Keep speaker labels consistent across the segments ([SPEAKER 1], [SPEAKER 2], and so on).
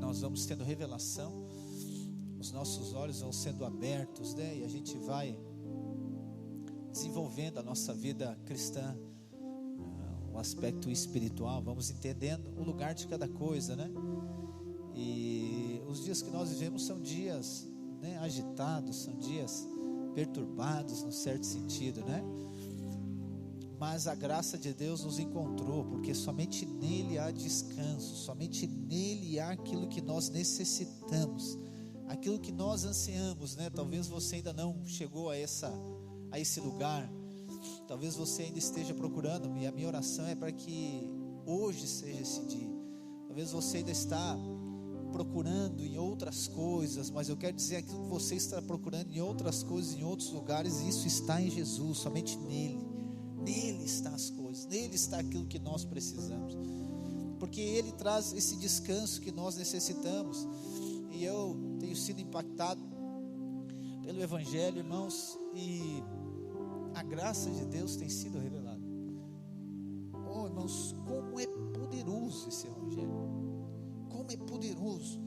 [SPEAKER 1] nós vamos tendo revelação, os nossos olhos vão sendo abertos, né? E a gente vai desenvolvendo a nossa vida cristã, o aspecto espiritual, vamos entendendo o lugar de cada coisa, né? E os dias que nós vivemos são dias, né, agitados, são dias perturbados, no certo sentido, né? Mas a graça de Deus nos encontrou, porque somente nele há descanso, somente nele há aquilo que nós necessitamos, aquilo que nós ansiamos, né? Talvez você ainda não chegou a esse lugar, talvez você ainda esteja procurando, e a minha oração é para que hoje seja esse dia. Talvez você ainda está procurando em outras coisas, mas eu quero dizer, aquilo que você está procurando em outras coisas, em outros lugares, isso está em Jesus, somente nele está as coisas, nele está aquilo que nós precisamos, porque ele traz esse descanso que nós necessitamos. E eu tenho sido impactado pelo Evangelho, irmãos, e a graça de Deus tem sido revelada. Oh, irmãos, como é poderoso esse Evangelho, como é poderoso.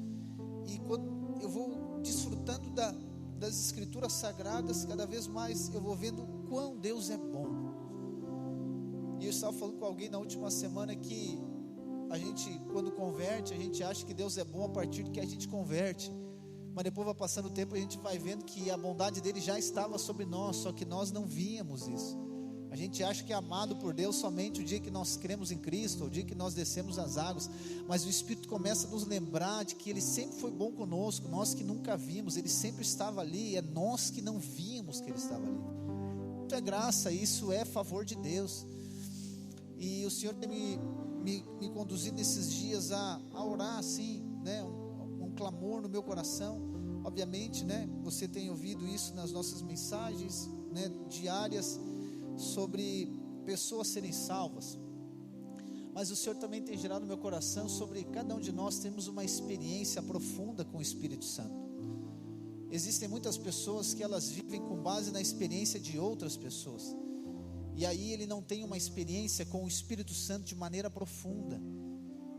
[SPEAKER 1] E quando eu vou desfrutando das Escrituras Sagradas, cada vez mais eu vou vendo o quão Deus é bom. E eu estava falando com alguém na última semana que a gente, quando converte, a gente acha que Deus é bom a partir de que a gente converte, mas depois vai passando o tempo e a gente vai vendo que a bondade dele já estava sobre nós, só que nós não víamos isso. A gente acha que é amado por Deus somente o dia que nós cremos em Cristo, o dia que nós descemos as águas, mas o Espírito começa a nos lembrar de que ele sempre foi bom conosco, nós que nunca vimos, ele sempre estava ali, é nós que não víamos que ele estava ali. Isso é graça, isso é favor de Deus. E o Senhor tem me conduzido nesses dias a orar assim, né? Um clamor no meu coração. Obviamente, né? Você tem ouvido isso nas nossas mensagens, né, diárias, sobre pessoas serem salvas. Mas o Senhor também tem gerado no meu coração sobre cada um de nós termos uma experiência profunda com o Espírito Santo. Existem muitas pessoas que elas vivem com base na experiência de outras pessoas, e aí ele não tem uma experiência com o Espírito Santo de maneira profunda.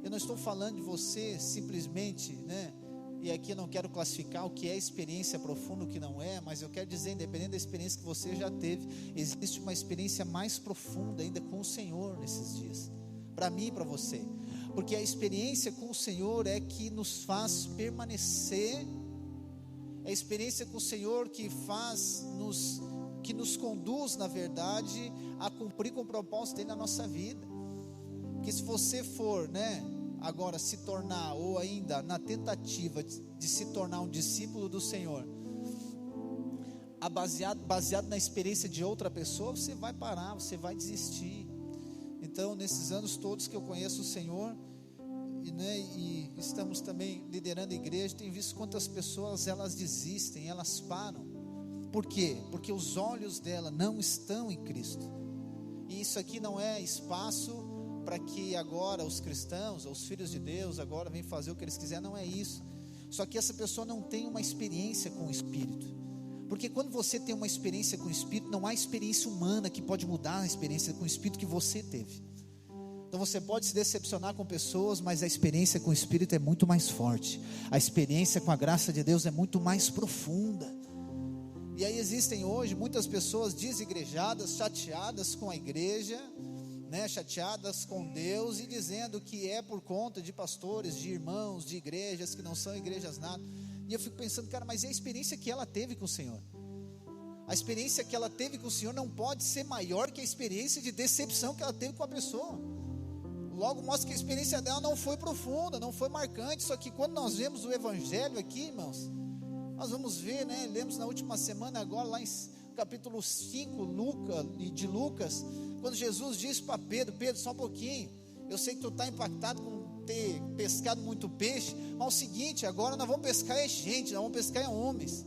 [SPEAKER 1] Eu não estou falando de você simplesmente, né? E aqui eu não quero classificar o que é experiência profunda, o que não é, mas eu quero dizer, independente da experiência que você já teve, existe uma experiência mais profunda ainda com o Senhor nesses dias, para mim e para você, porque a experiência com o Senhor é que nos faz permanecer, é a experiência com o Senhor que nos conduz, na verdade, a cumprir com o propósito dele na nossa vida. Que se você for, né, agora se tornar, ou ainda na tentativa de se tornar um discípulo do Senhor, baseado na experiência de outra pessoa, você vai parar, você vai desistir. Então, nesses anos todos que eu conheço o Senhor, e estamos também liderando a igreja, tenho visto quantas pessoas elas desistem, elas param. Por quê? Porque os olhos dela não estão em Cristo. E isso aqui não é espaço para que agora os cristãos, os filhos de Deus, agora vêm fazer o que eles quiserem. Não é isso. Só que essa pessoa não tem uma experiência com o Espírito. Porque quando você tem uma experiência com o Espírito, não há experiência humana que pode mudar a experiência com o Espírito que você teve. Então você pode se decepcionar com pessoas, mas a experiência com o Espírito é muito mais forte. A experiência com a graça de Deus é muito mais profunda. E aí existem hoje muitas pessoas desigrejadas, chateadas com a igreja, né, chateadas com Deus, e dizendo que é por conta de pastores, de irmãos, de igrejas que não são igrejas nada. E eu fico pensando, cara, mas é a experiência que ela teve com o Senhor. A experiência que ela teve com o Senhor não pode ser maior que a experiência de decepção que ela teve com a pessoa. Logo mostra que a experiência dela não foi profunda, não foi marcante. Só que quando nós vemos o Evangelho aqui, irmãos, nós vamos ver, né? Lemos na última semana agora, lá em capítulo 5 de Lucas, quando Jesus disse para Pedro: Pedro, só um pouquinho, eu sei que tu está impactado com ter pescado muito peixe, mas é o seguinte, agora nós vamos pescar gente, nós vamos pescar homens.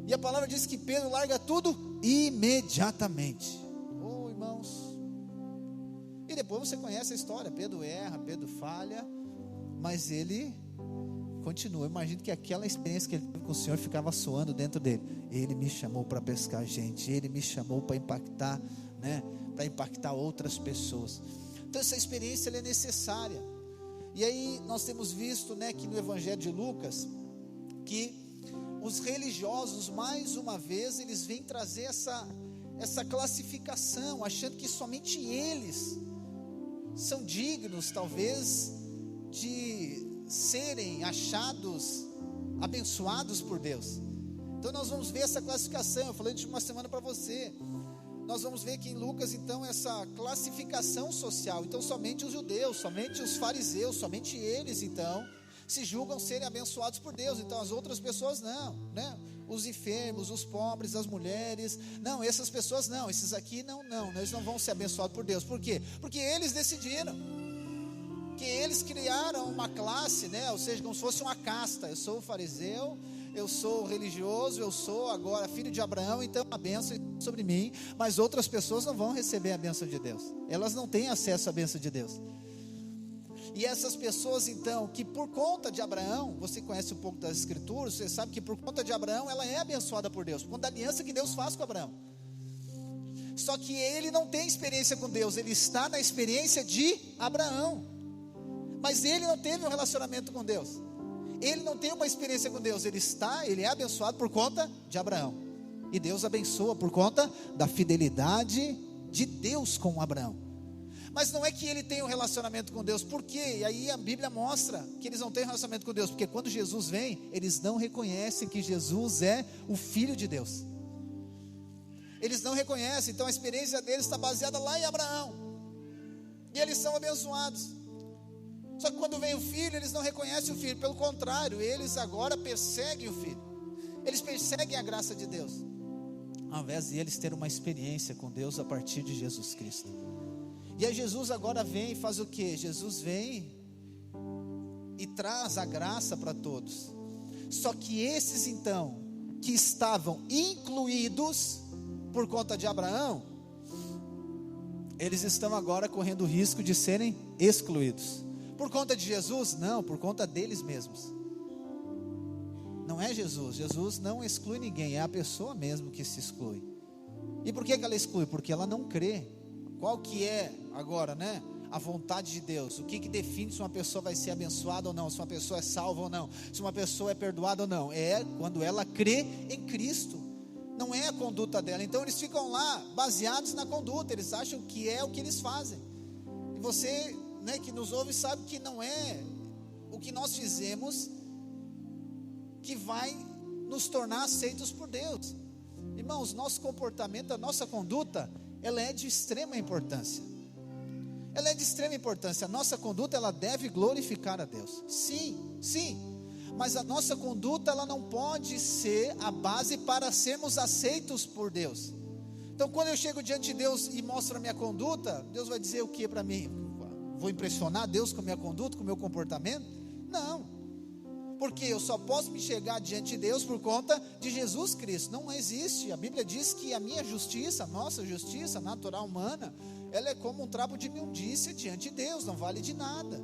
[SPEAKER 1] E a palavra diz que Pedro larga tudo imediatamente. Oh, irmãos, e depois você conhece a história, Pedro erra, Pedro falha, mas ele continua. Imagino que aquela experiência que ele teve com o Senhor ficava soando dentro dele. Ele me chamou para pescar gente, ele me chamou para impactar, né, para impactar outras pessoas. Então essa experiência ela é necessária. E aí nós temos visto, né, que no Evangelho de Lucas, que os religiosos, mais uma vez, eles vêm trazer essa classificação, achando que somente eles são dignos, talvez, de serem achados abençoados por Deus. Então nós vamos ver essa classificação. Eu falei de uma semana para você. Nós vamos ver que em Lucas, então, essa classificação social. Então somente os judeus, somente os fariseus, somente eles, então, se julgam serem abençoados por Deus. Então as outras pessoas não, né? Os enfermos, os pobres, as mulheres, não, essas pessoas não, esses aqui não, eles não vão ser abençoados por Deus. Por quê? Porque eles decidiram, que eles criaram uma classe, né? Ou seja, como se fosse uma casta. Eu sou fariseu, eu sou religioso, eu sou agora filho de Abraão, então a bênção é sobre mim, mas outras pessoas não vão receber a bênção de Deus, elas não têm acesso à bênção de Deus. E essas pessoas, então, que por conta de Abraão, você conhece um pouco das escrituras, você sabe que por conta de Abraão, ela é abençoada por Deus, por conta da aliança que Deus faz com Abraão. Só que ele não tem experiência com Deus, ele está na experiência de Abraão, mas ele não teve um relacionamento com Deus, ele não tem uma experiência com Deus, ele é abençoado por conta de Abraão, e Deus abençoa por conta da fidelidade de Deus com Abraão. Mas não é que ele tem um relacionamento com Deus. Por quê? E aí a Bíblia mostra que eles não têm relacionamento com Deus, porque quando Jesus vem, eles não reconhecem que Jesus é o Filho de Deus. Eles não reconhecem, então a experiência deles está baseada lá em Abraão, e eles são abençoados. Só que quando vem o Filho, eles não reconhecem o Filho, pelo contrário, eles agora perseguem o Filho, eles perseguem a graça de Deus, ao invés de eles terem uma experiência com Deus a partir de Jesus Cristo. E aí Jesus agora vem e faz o que? Jesus vem e traz a graça para todos. Só que esses então, que estavam incluídos por conta de Abraão, eles estão agora correndo o risco de serem excluídos. Por conta de Jesus? Não, por conta deles mesmos. Não é Jesus, Jesus não exclui ninguém, é a pessoa mesmo que se exclui. E por que ela exclui? Porque ela não crê. Qual que é agora, né, a vontade de Deus? O que define se uma pessoa vai ser abençoada ou não, se uma pessoa é salva ou não, se uma pessoa é perdoada ou não? É quando ela crê em Cristo, não é a conduta dela. Então eles ficam lá baseados na conduta, eles acham que é o que eles fazem. E você, né, que nos ouve, sabe que não é o que nós fizemos que vai nos tornar aceitos por Deus. Irmãos, nosso comportamento, a nossa conduta, ela é de extrema importância. Ela é de extrema importância. A nossa conduta, ela deve glorificar a Deus. Sim, sim. Mas a nossa conduta, ela não pode ser a base para sermos aceitos por Deus. Então, quando eu chego diante de Deus e mostro a minha conduta, Deus vai dizer o que para mim? Vou impressionar Deus com a minha conduta, com o meu comportamento? Não. Porque eu só posso me chegar diante de Deus por conta de Jesus Cristo. Não existe, a Bíblia diz que a minha justiça, a nossa justiça natural humana, ela é como um trapo de imundícia diante de Deus, não vale de nada.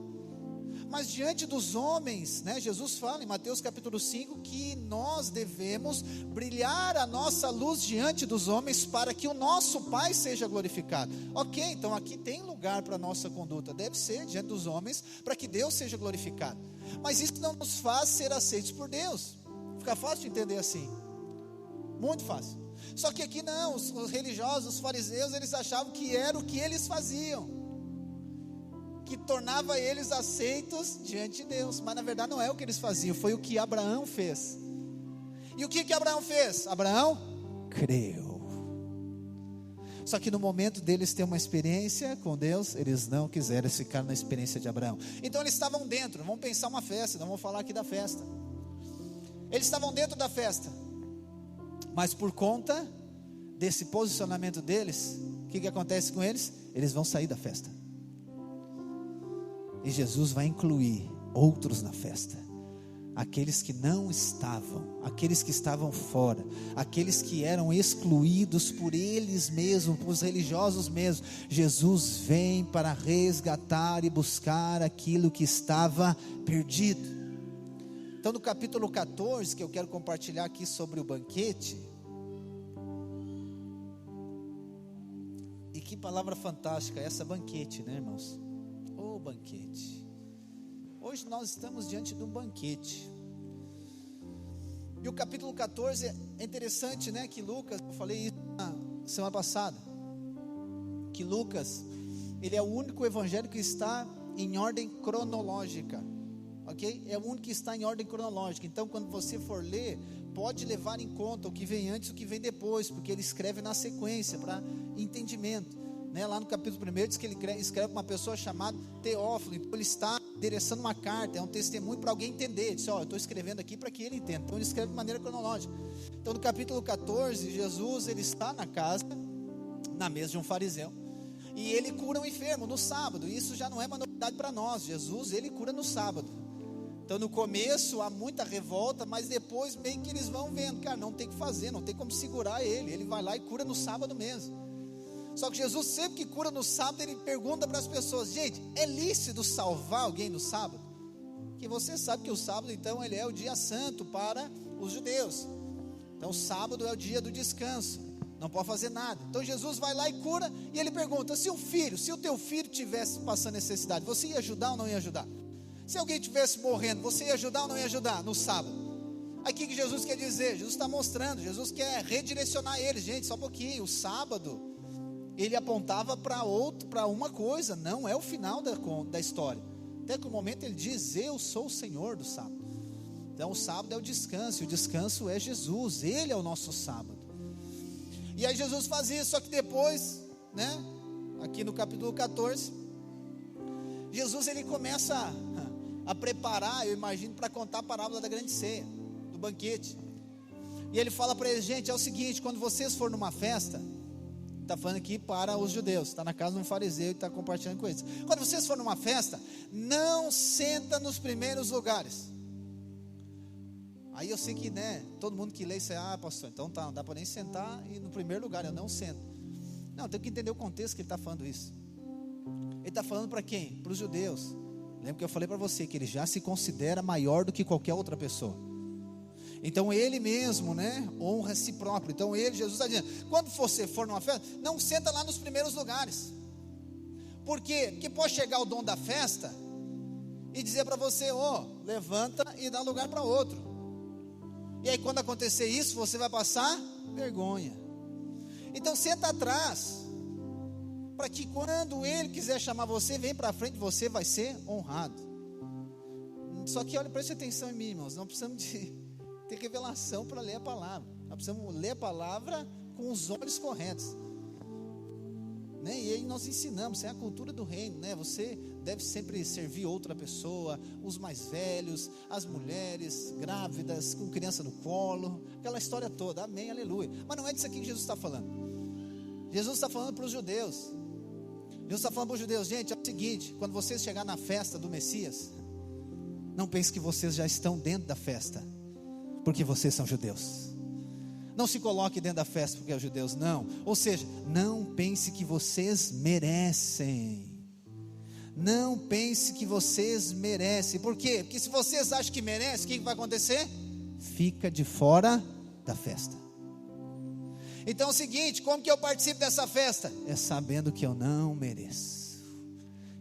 [SPEAKER 1] Mas diante dos homens, né, Jesus fala em Mateus capítulo 5, que nós devemos brilhar a nossa luz diante dos homens, para que o nosso Pai seja glorificado. Ok, então aqui tem lugar para a nossa conduta, deve ser diante dos homens, para que Deus seja glorificado. Mas isso não nos faz ser aceitos por Deus. Fica fácil de entender assim, muito fácil. Só que aqui não, os religiosos, os fariseus, eles achavam que era o que eles faziam que tornava eles aceitos diante de Deus. Mas na verdade não é o que eles faziam, foi o que Abraão fez. E o que Abraão fez? Abraão creu. Só que no momento deles ter uma experiência com Deus, eles não quiseram ficar na experiência de Abraão. Então eles estavam dentro, vamos pensar uma festa, não vamos falar aqui da festa. Eles estavam dentro da festa, mas por conta desse posicionamento deles, o que acontece com eles? Eles vão sair da festa. E Jesus vai incluir outros na festa. Aqueles que não estavam, aqueles que estavam fora, aqueles que eram excluídos por eles mesmos, por os religiosos mesmos. Jesus vem para resgatar e buscar aquilo que estava perdido. Então no capítulo 14, que eu quero compartilhar aqui sobre o banquete. E que palavra fantástica essa, banquete, né, irmãos? Oh, banquete. Hoje nós estamos diante de um banquete. E o capítulo 14 é interessante, né? Que Lucas, eu falei isso na semana passada, que Lucas, ele é o único evangelho que está em ordem cronológica, ok? É o único que está em ordem cronológica. Então, quando você for ler, pode levar em conta o que vem antes e o que vem depois, porque ele escreve na sequência, para entendimento, né? Lá no capítulo 1 diz que ele escreve para uma pessoa chamada Teófilo. Então ele está endereçando uma carta, é um testemunho para alguém entender. Ele diz, eu estou escrevendo aqui para que ele entenda. Então ele escreve de maneira cronológica. Então no capítulo 14, Jesus, ele está na casa, na mesa de um fariseu, e ele cura um enfermo no sábado. E isso já não é uma novidade para nós. Jesus, ele cura no sábado. Então no começo há muita revolta, mas depois meio que eles vão vendo, cara, não tem o que fazer, não tem como segurar ele vai lá e cura no sábado mesmo. Só que Jesus, sempre que cura no sábado, ele pergunta para as pessoas, gente, é lícito salvar alguém no sábado? Que você sabe que o sábado, então, ele é o dia santo para os judeus. Então o sábado é o dia do descanso, não pode fazer nada. Então Jesus vai lá e cura, e ele pergunta, se o teu filho tivesse passando necessidade, você ia ajudar ou não ia ajudar? Se alguém estivesse morrendo, você ia ajudar ou não ia ajudar no sábado? Aí o que Jesus quer dizer? Jesus está mostrando, Jesus quer redirecionar eles. Gente, só um pouquinho, o sábado ele apontava para uma coisa, não é o final da história. Até que o momento ele diz, eu sou o Senhor do sábado. Então o sábado é o descanso, e o descanso é Jesus, ele é o nosso sábado. E aí Jesus faz isso, só que depois, né, aqui no capítulo 14, Jesus ele começa a preparar, eu imagino, para contar a parábola da grande ceia, do banquete. E ele fala para eles, gente, é o seguinte, quando vocês forem numa festa, está falando aqui para os judeus, está na casa de um fariseu e está compartilhando com eles. Quando vocês forem numa festa, não senta nos primeiros lugares. Aí eu sei que, né, todo mundo que lê isso, pastor, então tá, não dá para nem sentar e no primeiro lugar, eu não sento. Não, tem que entender o contexto que ele está falando isso. Ele está falando para quem? Para os judeus. Lembra que eu falei para você que ele já se considera maior do que qualquer outra pessoa. Então ele mesmo, né, honra a si próprio. Então Jesus está dizendo, quando você for numa festa, não senta lá nos primeiros lugares. Por quê? Porque pode chegar o dono da festa e dizer para você, levanta e dá lugar para outro. E aí quando acontecer isso, você vai passar vergonha. Então senta atrás, para que quando ele quiser chamar você, vem para frente, você vai ser honrado. Só que olha, preste atenção em mim, irmãos, não precisamos de ter revelação para ler a palavra. Nós precisamos ler a palavra com os olhos corretos, né? E aí nós ensinamos, é a cultura do reino, né? Você deve sempre servir outra pessoa, os mais velhos, as mulheres grávidas, com criança no colo, aquela história toda, amém, aleluia. Mas não é disso aqui que Jesus está falando. Jesus está falando para os judeus. Jesus está falando para os judeus, gente, é o seguinte, quando vocês chegarem na festa do Messias, não pense que vocês já estão dentro da festa, porque vocês são judeus. Não se coloque dentro da festa porque é judeus, não. Ou seja, não pense que vocês merecem. Não pense que vocês merecem. Por quê? Porque se vocês acham que merecem, o que vai acontecer? Fica de fora da festa. Então é o seguinte, como que eu participo dessa festa? É sabendo que eu não mereço.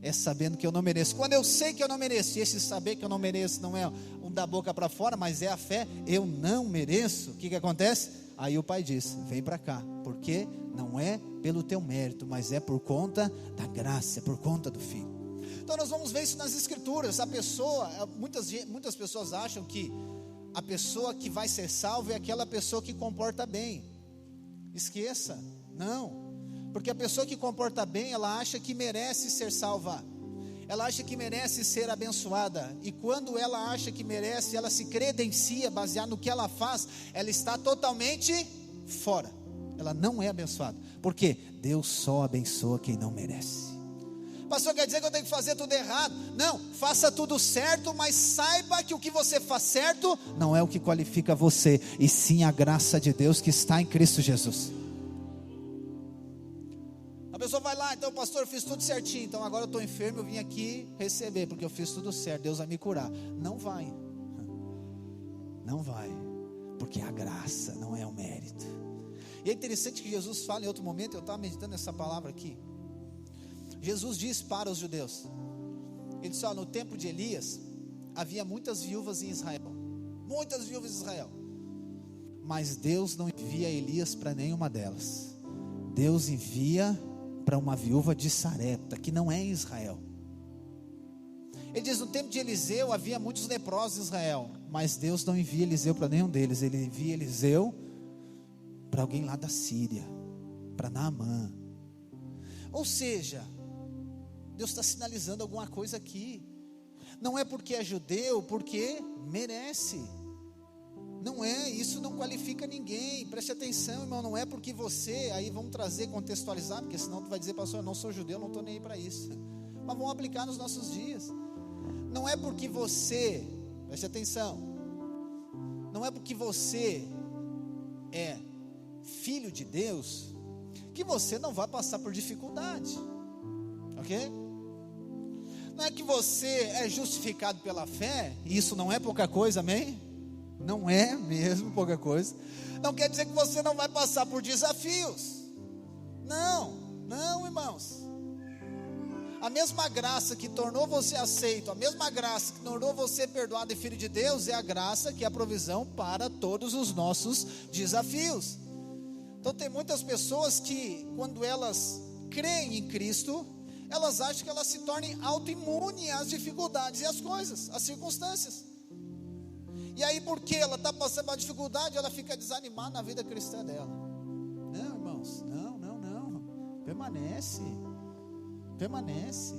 [SPEAKER 1] É sabendo que eu não mereço. Quando eu sei que eu não mereço, e esse saber que eu não mereço não é um da boca para fora, mas é a fé, eu não mereço, o que acontece? Aí o pai diz, vem para cá, porque não é pelo teu mérito, mas é por conta da graça, é por conta do Filho. Então nós vamos ver isso nas escrituras. A pessoa, muitas pessoas acham que a pessoa que vai ser salva é aquela pessoa que comporta bem. Esqueça, não. Porque a pessoa que comporta bem, ela acha que merece ser salva, ela acha que merece ser abençoada, e quando ela acha que merece, ela se credencia baseado no que ela faz, ela está totalmente fora, ela não é abençoada. Por quê? Deus só abençoa quem não merece. Pastor, quer dizer que eu tenho que fazer tudo errado? Não, faça tudo certo, mas saiba que o que você faz certo não é o que qualifica você, e sim a graça de Deus que está em Cristo Jesus. A pessoa vai lá, então pastor, eu fiz tudo certinho, então agora eu estou enfermo, eu vim aqui receber, porque eu fiz tudo certo, Deus vai me curar. Não vai, porque é a graça, não é o mérito. E é interessante que Jesus fala em outro momento, eu estava meditando nessa palavra aqui. Jesus diz para os judeus, ele disse, no tempo de Elias, havia muitas viúvas em Israel, muitas viúvas em Israel, mas Deus não envia Elias para nenhuma delas. Deus envia para uma viúva de Sarepta, que não é em Israel. Ele diz: no tempo de Eliseu havia muitos leprosos em Israel, mas Deus não envia Eliseu para nenhum deles. Ele envia Eliseu para alguém lá da Síria, para Naamã. Ou seja, Deus está sinalizando alguma coisa aqui. Não é porque é judeu, porque merece. Não é, isso não qualifica ninguém. Preste atenção, irmão, não é porque você, aí vamos trazer, contextualizar, porque senão tu vai dizer: pastor, eu não sou judeu, não estou nem aí para isso. Mas vamos aplicar nos nossos dias. Não é porque você, preste atenção, não é porque você é filho de Deus, que você não vai passar por dificuldade, ok? Não é que você é justificado pela fé, e isso não é pouca coisa, amém? Não é mesmo pouca coisa. Não quer dizer que você não vai passar por desafios. Não, não, irmãos. A mesma graça que tornou você aceito, a mesma graça que tornou você perdoado e filho de Deus, é a graça que é a provisão para todos os nossos desafios. Então tem muitas pessoas que, quando elas creem em Cristo, elas acham que elas se tornem autoimunes às dificuldades e às coisas, às circunstâncias. E aí, porque ela está passando uma dificuldade, ela fica desanimada na vida cristã dela. Não, irmãos, não. Permanece.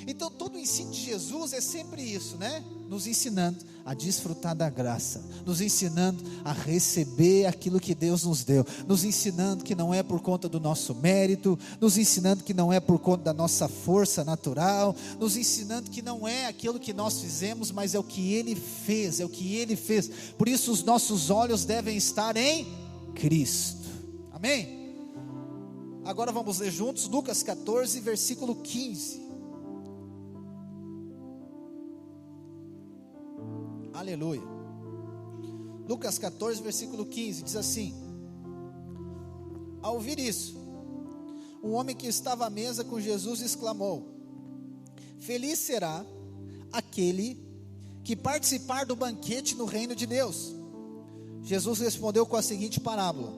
[SPEAKER 1] Então todo o ensino de Jesus é sempre isso, né? Nos ensinando a desfrutar da graça, nos ensinando a receber aquilo que Deus nos deu, nos ensinando que não é por conta do nosso mérito, nos ensinando que não é por conta da nossa força natural, nos ensinando que não é aquilo que nós fizemos, mas é o que Ele fez, por isso os nossos olhos devem estar em Cristo, amém? Agora vamos ler juntos Lucas 14, versículo 15. Aleluia. Lucas 14, versículo 15, diz assim: ao ouvir isso, um homem que estava à mesa com Jesus exclamou: feliz será aquele que participar do banquete no reino de Deus. Jesus respondeu com a seguinte parábola: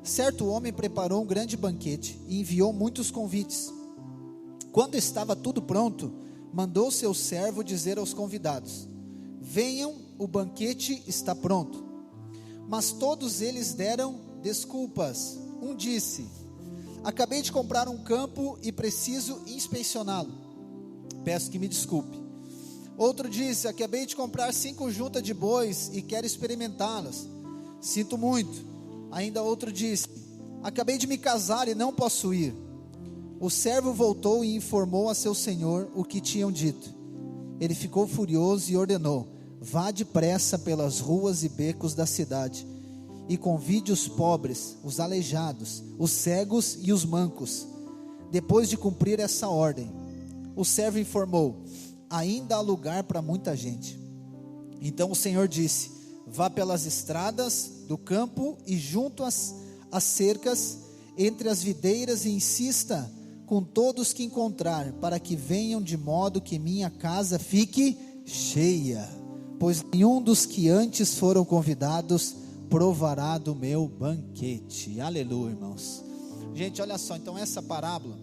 [SPEAKER 1] certo homem preparou um grande banquete e enviou muitos convites. Quando estava tudo pronto, mandou seu servo dizer aos convidados: venham, o banquete está pronto. Mas todos eles deram desculpas. Um disse: acabei de comprar um campo e preciso inspecioná-lo, peço que me desculpe. Outro disse: acabei de comprar 5 juntas de bois e quero experimentá-las, sinto muito. Ainda outro disse: acabei de me casar e não posso ir. O servo voltou e informou a seu senhor o que tinham dito. Ele ficou furioso e ordenou: vá depressa pelas ruas e becos da cidade e convide os pobres, os aleijados, os cegos e os mancos. Depois de cumprir essa ordem, o servo informou: ainda há lugar para muita gente. Então o Senhor disse: vá pelas estradas do campo e junto às cercas, entre as videiras, e insista com todos que encontrar, para que venham, de modo que minha casa fique cheia, pois nenhum dos que antes foram convidados provará do meu banquete. Aleluia, irmãos. Gente, olha só, então essa parábola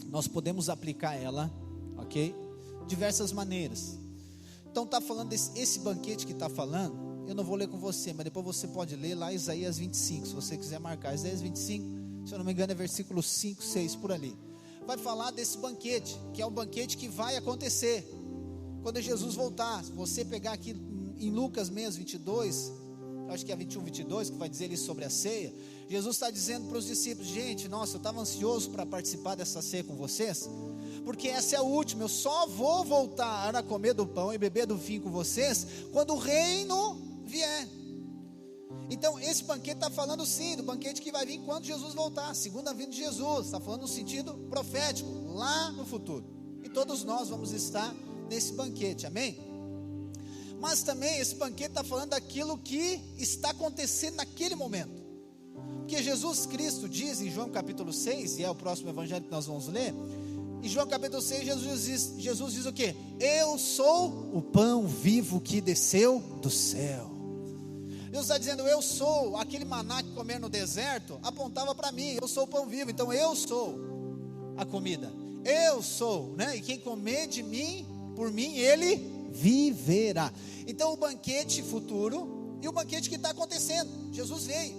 [SPEAKER 1] nós podemos aplicar ela, ok? Diversas maneiras. Então está falando esse banquete que está falando. Eu não vou ler com você, mas depois você pode ler lá Isaías 25, se você quiser marcar. Isaías 25, se eu não me engano é versículo 5, 6, por ali. Vai falar desse banquete, que é um banquete que vai acontecer quando Jesus voltar. Se você pegar aqui em Lucas mesmo, 22, acho que é 21, 22, que vai dizer ali sobre a ceia. Jesus está dizendo para os discípulos: gente, nossa, eu estava ansioso para participar dessa ceia com vocês, porque essa é a última, eu só vou voltar a comer do pão e beber do vinho com vocês quando o reino vier. Então esse banquete está falando sim do banquete que vai vir quando Jesus voltar, a segunda vinda de Jesus. Está falando no sentido profético, lá no futuro, e todos nós vamos estar nesse banquete, amém? Mas também esse banquete está falando daquilo que está acontecendo naquele momento, porque Jesus Cristo diz em João capítulo 6, e é o próximo evangelho que nós vamos ler, Em João capítulo 6, Jesus diz o quê? Eu sou o pão vivo que desceu do céu. Deus está dizendo, eu sou. Aquele maná que comer no deserto apontava para mim, eu sou o pão vivo. Então eu sou a comida, eu sou, né? E quem comer de mim, por mim, ele viverá. Então o banquete futuro e o banquete que está acontecendo, Jesus veio,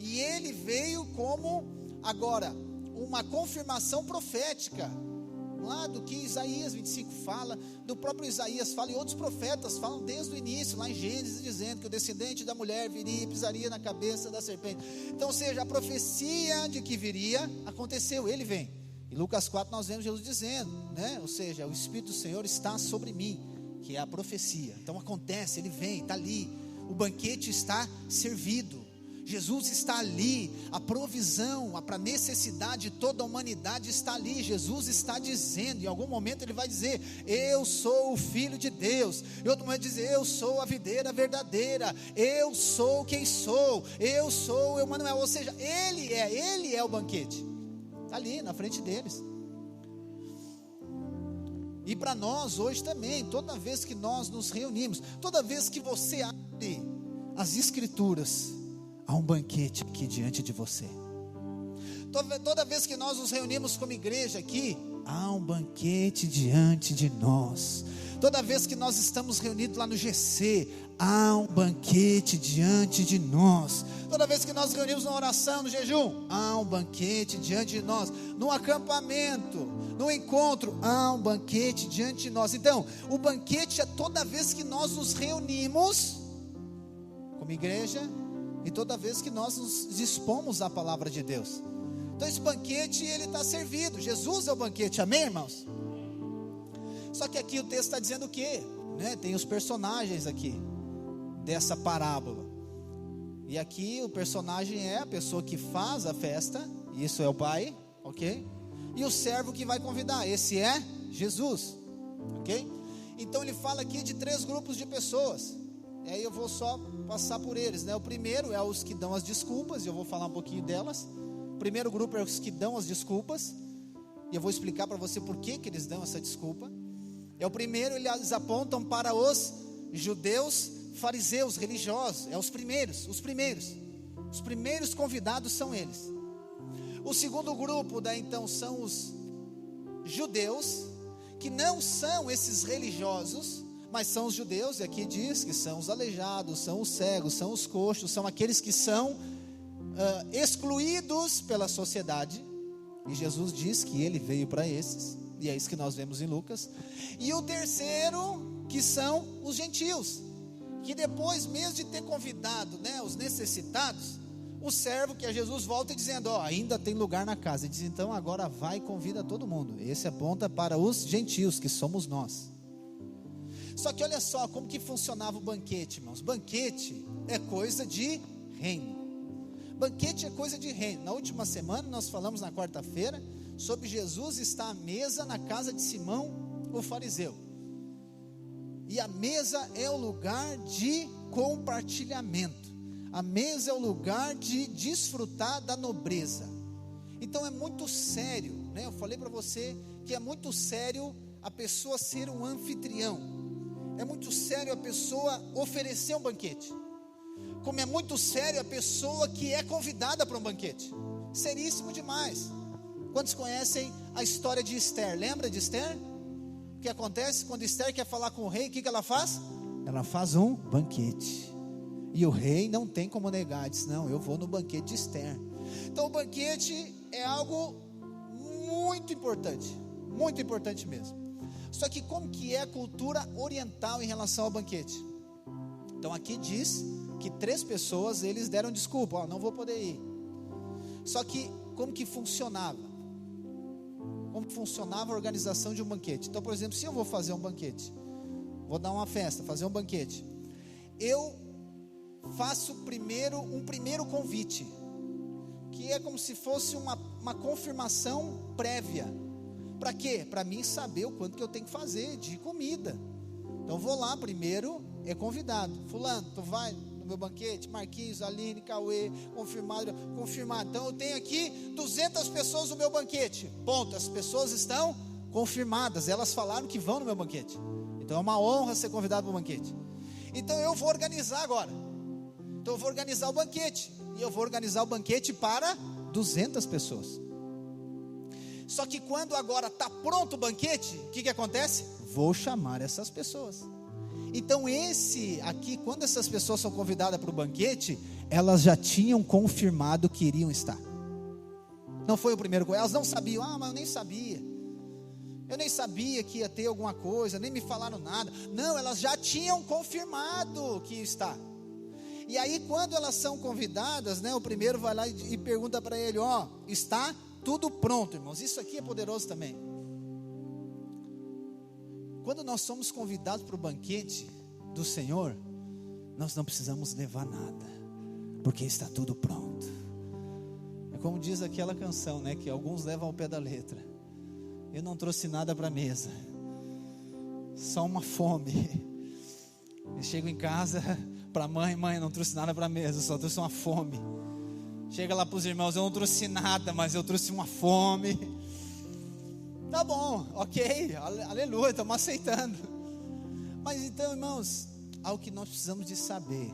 [SPEAKER 1] e ele veio como, agora, uma confirmação profética, lá do que Isaías 25 fala, do próprio Isaías fala, e outros profetas falam desde o início, lá em Gênesis, dizendo que o descendente da mulher viria e pisaria na cabeça da serpente. Então, ou seja, a profecia de que viria, aconteceu, ele vem. Em Lucas 4 nós vemos Jesus dizendo, né? Ou seja, o Espírito do Senhor está sobre mim, que é a profecia. Então acontece, ele vem, está ali, o banquete está servido, Jesus está ali, a provisão, para a necessidade de toda a humanidade está ali. Jesus está dizendo, em algum momento ele vai dizer, eu sou o Filho de Deus. Em outro momento dizer, eu sou a videira verdadeira, eu sou quem sou, eu sou o Emanuel. Ou seja, ele é o banquete, está ali na frente deles. E para nós hoje também, toda vez que nós nos reunimos, toda vez que você abre as Escrituras, há um banquete aqui diante de você. Toda vez que nós nos reunimos como igreja aqui, há um banquete diante de nós. Toda vez que nós estamos reunidos lá no GC, há um banquete diante de nós. Toda vez que nós nos reunimos na oração, no jejum, há um banquete diante de nós. No acampamento, no encontro, há um banquete diante de nós. Então, o banquete é toda vez que nós nos reunimos como igreja, e toda vez que nós nos dispomos à palavra de Deus. Então esse banquete, ele está servido. Jesus é o banquete, amém, irmãos? Só que aqui o texto está dizendo o quê? Né? Tem os personagens aqui dessa parábola. E aqui o personagem é a pessoa que faz a festa, isso é o pai, ok? E o servo que vai convidar, esse é Jesus, ok? Então ele fala aqui de 3 grupos de pessoas. E aí eu vou só passar por eles, né? O primeiro é os que dão as desculpas, e eu vou falar um pouquinho delas. O primeiro grupo é os que dão as desculpas, e eu vou explicar para você por que eles dão essa desculpa. É o primeiro, eles apontam para os judeus, fariseus, religiosos. É os primeiros convidados são eles. O segundo grupo então são os judeus, que não são esses religiosos, mas são os judeus, e aqui diz que são os aleijados, são os cegos, são os coxos, são aqueles que são excluídos pela sociedade, e Jesus diz que ele veio para esses, e é isso que nós vemos em Lucas. E o terceiro, que são os gentios, que depois mesmo de ter convidado, né, os necessitados, o servo, que é Jesus, volta dizendo, ainda tem lugar na casa, e diz, então agora vai e convida todo mundo. Esse aponta para os gentios, que somos nós. Só que olha só como que funcionava o banquete, irmãos. Banquete é coisa de reino. Banquete é coisa de reino. Na última semana nós falamos, na quarta-feira, sobre Jesus estar à mesa na casa de Simão, o fariseu. E a mesa é o lugar de compartilhamento. A mesa é o lugar de desfrutar da nobreza. Então é muito sério, né? Eu falei para você que é muito sério a pessoa ser um anfitrião. É muito sério a pessoa oferecer um banquete. Como é muito sério a pessoa que é convidada para um banquete. Seríssimo demais. Quantos conhecem a história de Esther? Lembra de Esther? O que acontece quando Esther quer falar com o rei? O que ela faz? Ela faz um banquete. E o rei não tem como negar. Diz, não, eu vou no banquete de Esther. Então o banquete é algo muito importante mesmo. Só que como que é a cultura oriental em relação ao banquete? Então aqui diz que 3 pessoas, eles deram desculpa, não vou poder ir. Só que como que funcionava? Como funcionava a organização de um banquete? Então, por exemplo, se eu vou fazer um banquete, vou dar uma festa, fazer um banquete, eu faço um primeiro convite, que é como se fosse uma confirmação prévia. Para quê? Para mim saber o quanto que eu tenho que fazer de comida. Então vou lá primeiro, é convidado, fulano, tu vai no meu banquete? Marquinhos, Aline, Cauê, confirmado. Então eu tenho aqui 200 pessoas no meu banquete. Ponto, as pessoas estão confirmadas, elas falaram que vão no meu banquete. Então é uma honra ser convidado para o banquete. Então eu vou organizar agora. Então eu vou organizar o banquete. E eu vou organizar o banquete para 200 pessoas. Só que quando agora está pronto o banquete, o que acontece? Vou chamar essas pessoas. Então esse aqui, quando essas pessoas são convidadas para o banquete, elas já tinham confirmado que iriam estar. Não foi o primeiro, elas não sabiam, mas eu nem sabia. Eu nem sabia que ia ter alguma coisa, nem me falaram nada. Não, elas já tinham confirmado que ia estar. E aí quando elas são convidadas, né, o primeiro vai lá e pergunta para ele, está tudo pronto, irmãos. Isso aqui é poderoso também. Quando nós somos convidados para o banquete do Senhor, nós não precisamos levar nada, porque está tudo pronto. É como diz aquela canção, né, que alguns levam ao pé da letra. Eu não trouxe nada para a mesa, só uma fome. Eu chego em casa para a mãe, não trouxe nada para a mesa, só trouxe uma fome. Chega lá para os irmãos, eu não trouxe nada, mas eu trouxe uma fome. Tá bom, ok, aleluia, estamos aceitando. Mas então, irmãos, algo que nós precisamos de saber: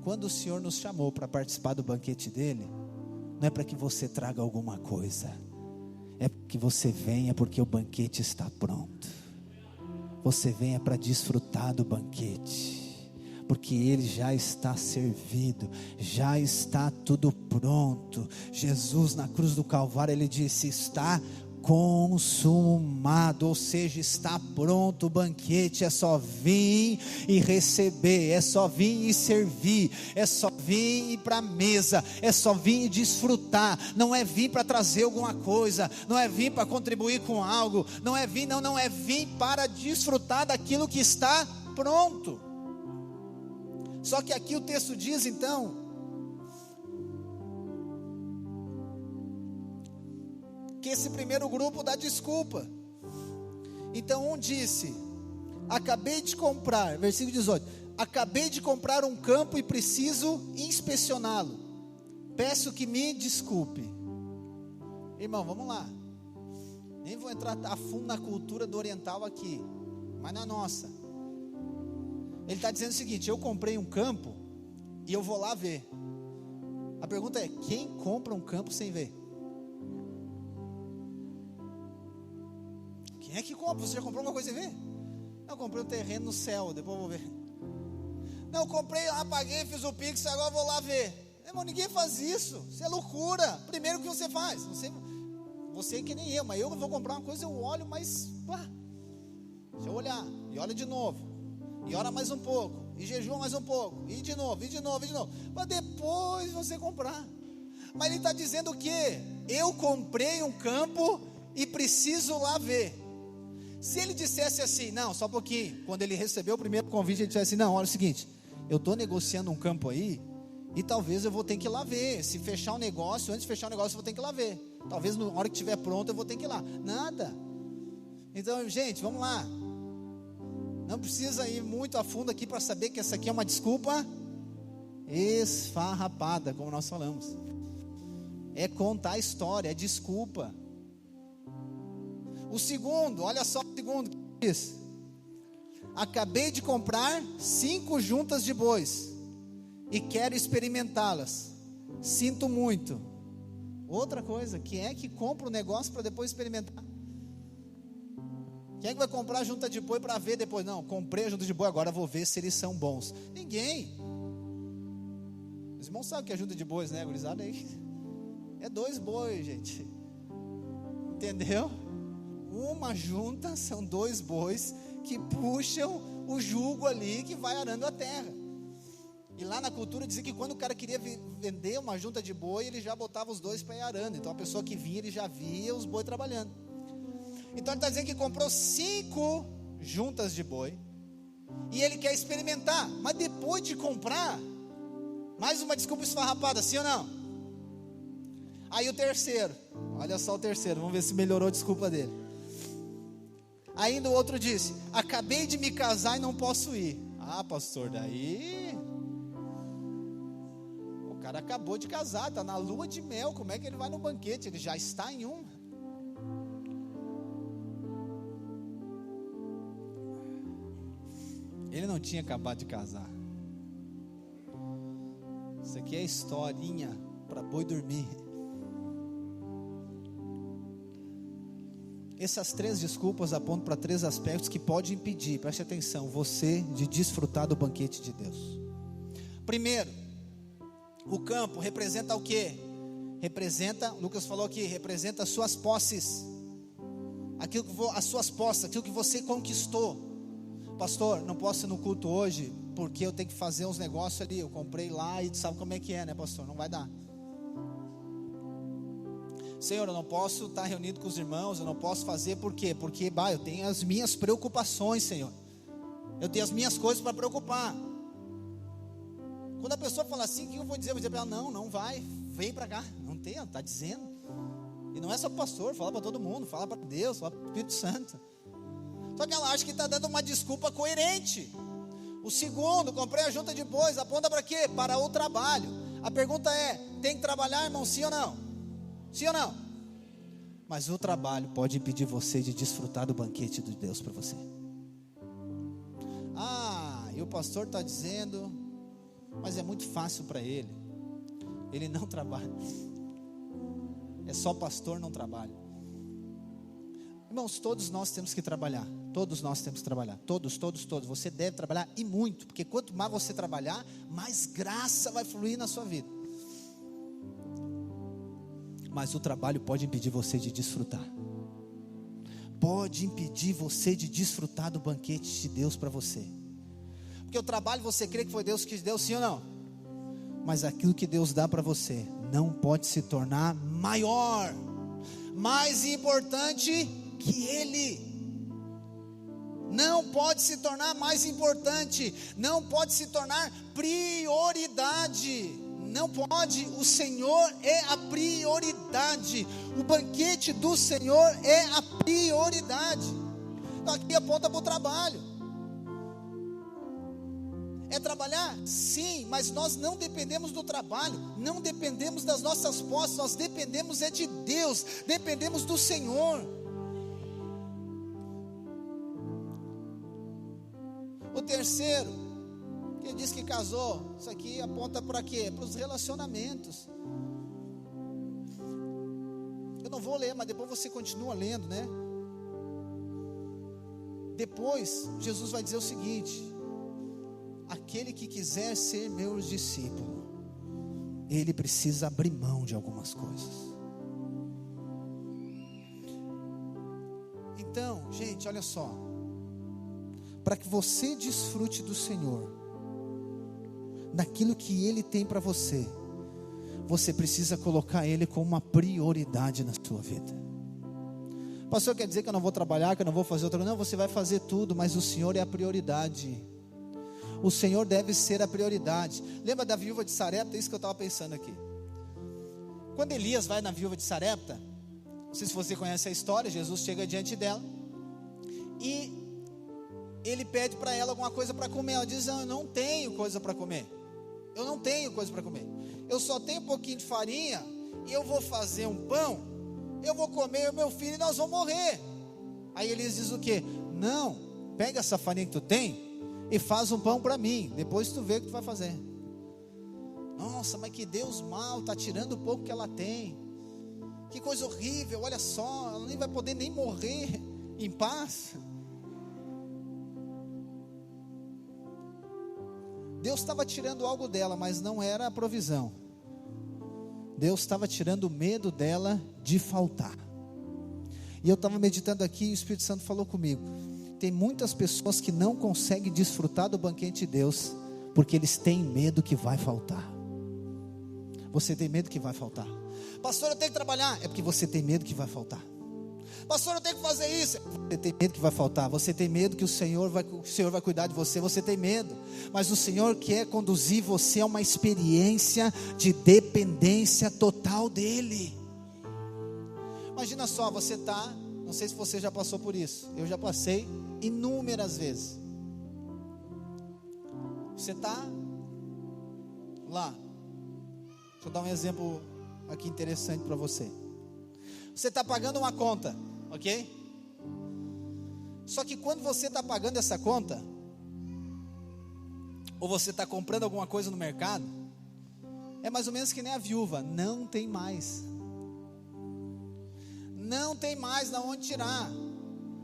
[SPEAKER 1] quando o Senhor nos chamou para participar do banquete dele, não é para que você traga alguma coisa, é que você venha porque o banquete está pronto. Você venha para desfrutar do banquete, porque ele já está servido, já está tudo pronto. Jesus na cruz do Calvário, ele disse: está consumado, ou seja, está pronto o banquete. É só vir e receber, é só vir e servir, é só vir e ir para a mesa, é só vir e desfrutar. Não é vir para trazer alguma coisa, não é vir para contribuir com algo, não é vir para desfrutar daquilo que está pronto. Só que aqui o texto diz então que esse primeiro grupo dá desculpa. Então um disse: acabei de comprar, versículo 18, acabei de comprar um campo e preciso inspecioná-lo, peço que me desculpe. Irmão, vamos lá, nem vou entrar a fundo na cultura do oriental aqui, mas na nossa, ele está dizendo o seguinte: eu comprei um campo e eu vou lá ver. A pergunta é: quem compra um campo sem ver? Quem é que compra? Você já comprou uma coisa e vê? Não, eu comprei um terreno no céu, depois eu vou ver. Não, eu comprei, paguei, fiz o Pix, agora eu vou lá ver. Irmão, ninguém faz isso, isso é loucura. Primeiro, o que você faz? Você que nem eu, mas eu vou comprar uma coisa, eu olho, mas deixa eu olhar, e olha de novo, e ora mais um pouco, e jejua mais um pouco, e de novo, para depois você comprar. Mas ele está dizendo o quê? Eu comprei um campo e preciso lá ver. Se ele dissesse assim, não, só um pouquinho, quando ele recebeu o primeiro convite, ele dissesse assim: não, olha o seguinte, eu estou negociando um campo aí, e talvez eu vou ter que ir lá ver. Se fechar um negócio, antes de fechar o negócio, eu vou ter que ir lá ver. Talvez na hora que estiver pronto, eu vou ter que ir lá. Nada. Então, gente, vamos lá. Não precisa ir muito a fundo aqui para saber que essa aqui é uma desculpa esfarrapada, como nós falamos. É contar a história, é desculpa. O segundo, olha só o segundo que diz: acabei de comprar 5 juntas de bois e quero experimentá-las, sinto muito. Outra coisa, quem é que compra o negócio para depois experimentar? Quem é que vai comprar a junta de boi para ver depois? Não, comprei a junta de boi, agora vou ver se eles são bons. Ninguém. Os irmãos sabem que é junta de bois, né, gurizada? Aí é 2 bois, gente. Entendeu? Uma junta são 2 bois que puxam o jugo ali que vai arando a terra. E lá na cultura dizia que quando o cara queria vender uma junta de boi, ele já botava os 2 para ir arando. Então a pessoa que vinha, ele já via os boi trabalhando. Então ele está dizendo que comprou 5 juntas de boi e ele quer experimentar. Mas depois de comprar, mais uma desculpa esfarrapada, sim ou não? Aí o terceiro, olha só o terceiro, vamos ver se melhorou a desculpa dele. Ainda o outro disse: acabei de me casar e não posso ir. Ah, pastor, daí cara acabou de casar, está na lua de mel, como é que ele vai no banquete? Ele já está em um. Ele não tinha acabado de casar. Isso aqui é historinha para boi dormir. Essas 3 desculpas apontam para 3 aspectos que podem impedir, preste atenção, você de desfrutar do banquete de Deus. Primeiro, o campo representa o quê? Representa, Lucas falou aqui, representa as suas posses, as suas posses, aquilo que você conquistou. Pastor, não posso ir no culto hoje, porque eu tenho que fazer uns negócios ali, eu comprei lá e sabe como é que é, né, pastor? Não vai dar. Senhor, eu não posso estar reunido com os irmãos, eu não posso fazer, por quê? Porque, eu tenho as minhas preocupações, Senhor. Eu tenho as minhas coisas para preocupar. Quando a pessoa fala assim, o que eu vou dizer? Eu vou dizer para ela, não vai, vem para cá. Não tem, ela está dizendo. E não é só para o pastor, fala para todo mundo, fala para Deus, fala para o Espírito Santo. Só que ela acha que está dando uma desculpa coerente. O segundo, comprei a junta de bois, aponta para quê? Para o trabalho. A pergunta é, tem que trabalhar, irmão, sim ou não? Sim ou não? Mas o trabalho pode impedir você de desfrutar do banquete de Deus para você. E o pastor está dizendo, mas é muito fácil para ele. Ele não trabalha. É só pastor, não trabalha. Irmãos, todos nós temos que trabalhar. Todos nós temos que trabalhar. Todos. Você deve trabalhar e muito. Porque quanto mais você trabalhar, mais graça vai fluir na sua vida. Mas o trabalho pode impedir você de desfrutar. Pode impedir você de desfrutar do banquete de Deus para você. Porque o trabalho você crê que foi Deus que deu, sim ou não? Mas aquilo que Deus dá para você não pode se tornar maior, mais importante que Ele. Não pode se tornar mais importante, não pode se tornar prioridade. Não pode, o Senhor é a prioridade. O banquete do Senhor é a prioridade. Então aqui aponta para o trabalho. É trabalhar? Sim, mas nós não dependemos do trabalho, não dependemos das nossas posses, nós dependemos de Deus, dependemos do Senhor. O terceiro, que diz que casou, isso aqui aponta para quê? Para os relacionamentos. Eu não vou ler, mas depois você continua lendo, né? Depois, Jesus vai dizer o seguinte: aquele que quiser ser meu discípulo, ele precisa abrir mão de algumas coisas. Então, gente, olha só, para que você desfrute do Senhor, daquilo que Ele tem para você, você precisa colocar Ele como uma prioridade na sua vida. Pastor, quer dizer que eu não vou trabalhar, que eu não vou fazer outra coisa? Não, você vai fazer tudo, mas o Senhor é a prioridade. O Senhor deve ser a prioridade. Lembra da viúva de Sarepta? É isso que eu estava pensando aqui. Quando Elias vai na viúva de Sarepta, não sei se você conhece a história, Jesus chega diante dela e ele pede para ela alguma coisa para comer. Ela diz: eu não tenho coisa para comer. Eu não tenho coisa para comer. Eu só tenho um pouquinho de farinha e eu vou fazer um pão. Eu vou comer o meu filho e nós vamos morrer. Aí Elias diz o quê? Não, pega essa farinha que tu tem e faz um pão para mim. Depois tu vê o que tu vai fazer. Nossa, mas que Deus mau, está tirando o pouco que ela tem. Que coisa horrível, olha só, ela nem vai poder nem morrer em paz. Deus estava tirando algo dela, mas não era a provisão. Deus estava tirando o medo dela de faltar. E eu estava meditando aqui e o Espírito Santo falou comigo. Tem muitas pessoas que não conseguem desfrutar do banquete de Deus, porque eles têm medo que vai faltar. Você tem medo que vai faltar? Pastor, eu tenho que trabalhar. É porque você tem medo que vai faltar. Pastor, eu tenho que fazer isso. Você tem medo que vai faltar. Você tem medo que o Senhor vai cuidar de você. Você tem medo. Mas o Senhor quer conduzir você a uma experiência de dependência total dEle. Imagina só, você está, não sei se você já passou por isso. Eu já passei inúmeras vezes. Você está lá, Deixa eu dar um exemplo aqui interessante para você. Você está pagando uma conta, ok? Só que quando você está pagando essa conta, ou você está comprando alguma coisa no mercado, é mais ou menos que nem a viúva, não tem mais. Não tem mais de onde tirar.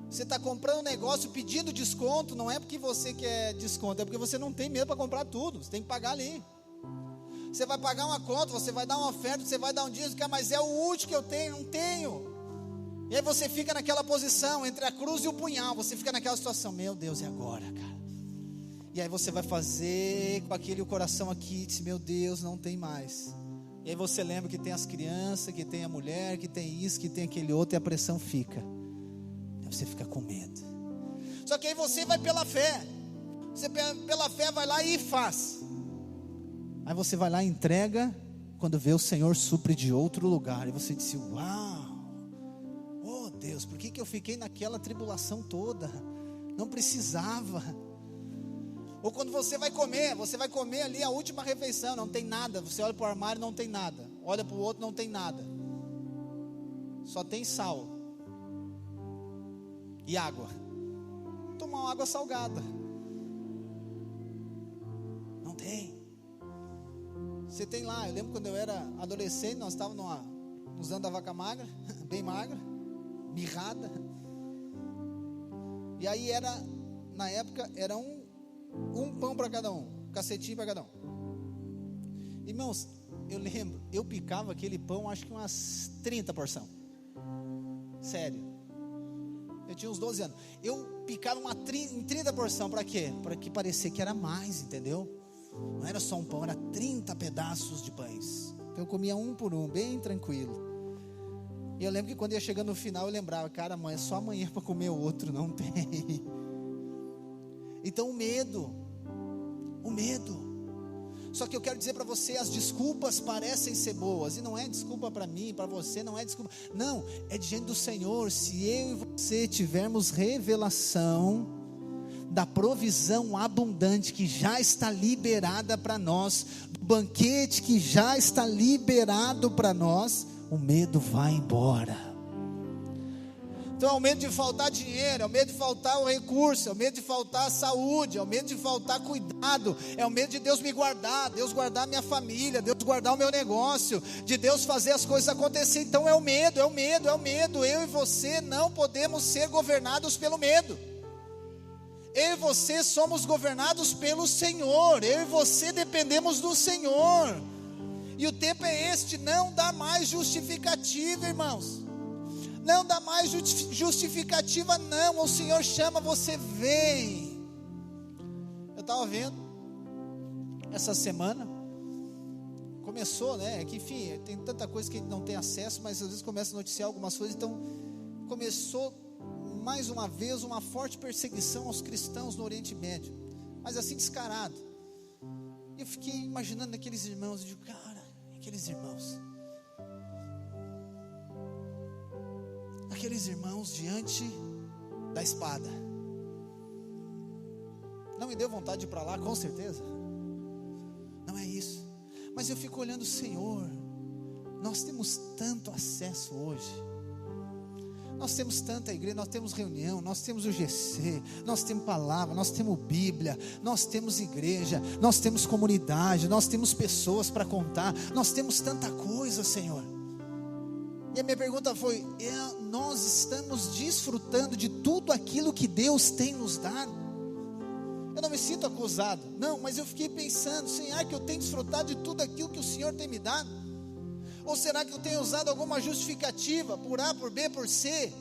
[SPEAKER 1] Você está comprando um negócio pedindo desconto, não é porque você quer desconto, é porque você não tem mesmo para comprar tudo, você tem que pagar ali. Você vai pagar uma conta, você vai dar uma oferta, você vai dar um dízimo, mas é o último que eu tenho, não tenho. E aí você fica naquela posição, entre a cruz e o punhal, você fica naquela situação, meu Deus, e agora, cara? E aí você vai fazer com aquele coração aqui, diz, meu Deus, não tem mais. E aí você lembra que tem as crianças, que tem a mulher, que tem isso, que tem aquele outro, e a pressão fica. Aí você fica com medo. Só que aí você vai pela fé. Você pela fé vai lá e faz. Aí você vai lá e entrega, quando vê o Senhor supre de outro lugar. E você diz, uau, oh Deus, por que eu fiquei naquela tribulação toda? Não precisava. Ou quando você vai comer ali a última refeição, não tem nada. Você olha para o armário, não tem nada. Olha para o outro, não tem nada. Só tem sal e água. Tomar uma água salgada. Não tem. Você tem lá, eu lembro quando eu era adolescente, nós estávamos nos anos da vaca magra, bem magra, mirrada. E aí na época, era um pão para cada um, cacetinho para cada um. Irmãos, eu lembro, eu picava aquele pão, acho que umas 30 porções. Sério. Eu tinha uns 12 anos. Eu picava em 30 porções, para quê? Para que parecia que era mais, entendeu? Não era só um pão, era 30 pedaços de pães. Então eu comia um por um, bem tranquilo. E eu lembro que quando ia chegando no final, eu lembrava, cara, mãe, é só amanhã para comer o outro, não tem. Então o medo. Só que eu quero dizer para você, as desculpas parecem ser boas, e não é desculpa para mim, para você, não é desculpa, não, é diante do Senhor. Se eu e você tivermos revelação da provisão abundante que já está liberada para nós, do banquete que já está liberado para nós, o medo vai embora. Então é o medo de faltar dinheiro, é o medo de faltar o recurso, é o medo de faltar a saúde, é o medo de faltar cuidado, é o medo de Deus me guardar, Deus guardar minha família, Deus guardar o meu negócio, de Deus fazer as coisas acontecer. Então é o medo. Eu e você não podemos ser governados pelo medo. Eu e você somos governados pelo Senhor. Eu e você dependemos do Senhor. E o tempo é este, não dá mais justificativa, irmãos. Não dá mais justificativa, não. O Senhor chama, você vem. Eu estava vendo essa semana, começou, né? É que enfim, tem tanta coisa que a gente não tem acesso, mas às vezes começa a noticiar algumas coisas. Então começou mais uma vez uma forte perseguição aos cristãos no Oriente Médio, mas assim descarado. E eu fiquei imaginando aqueles irmãos, eu digo, cara, aqueles irmãos diante da espada. Não me deu vontade de ir para lá, com certeza. Não é isso. Mas eu fico olhando, Senhor, nós temos tanto acesso hoje. Nós temos tanta igreja, nós temos reunião, nós temos o GC, nós temos palavra, nós temos Bíblia, nós temos igreja, nós temos comunidade, nós temos pessoas para contar, nós temos tanta coisa, Senhor. E a minha pergunta foi, nós estamos desfrutando de tudo aquilo que Deus tem nos dado? Eu não me sinto acusado, não, mas eu fiquei pensando, será que eu tenho desfrutado de tudo aquilo que o Senhor tem me dado? Ou será que eu tenho usado alguma justificativa, por A, por B, por C,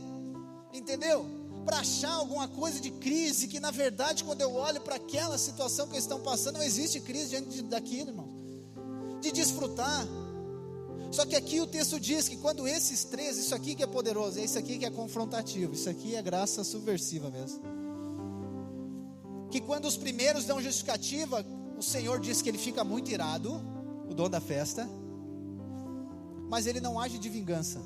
[SPEAKER 1] entendeu? Para achar alguma coisa de crise, que na verdade quando eu olho para aquela situação que eles estão passando, não existe crise diante daquilo, irmão, de desfrutar. Só que aqui o texto diz que quando esses três, isso aqui que é poderoso, é isso aqui que é confrontativo, isso aqui é graça subversiva mesmo, que quando os primeiros dão justificativa, o Senhor diz que ele fica muito irado, o dono da festa, mas ele não age de vingança.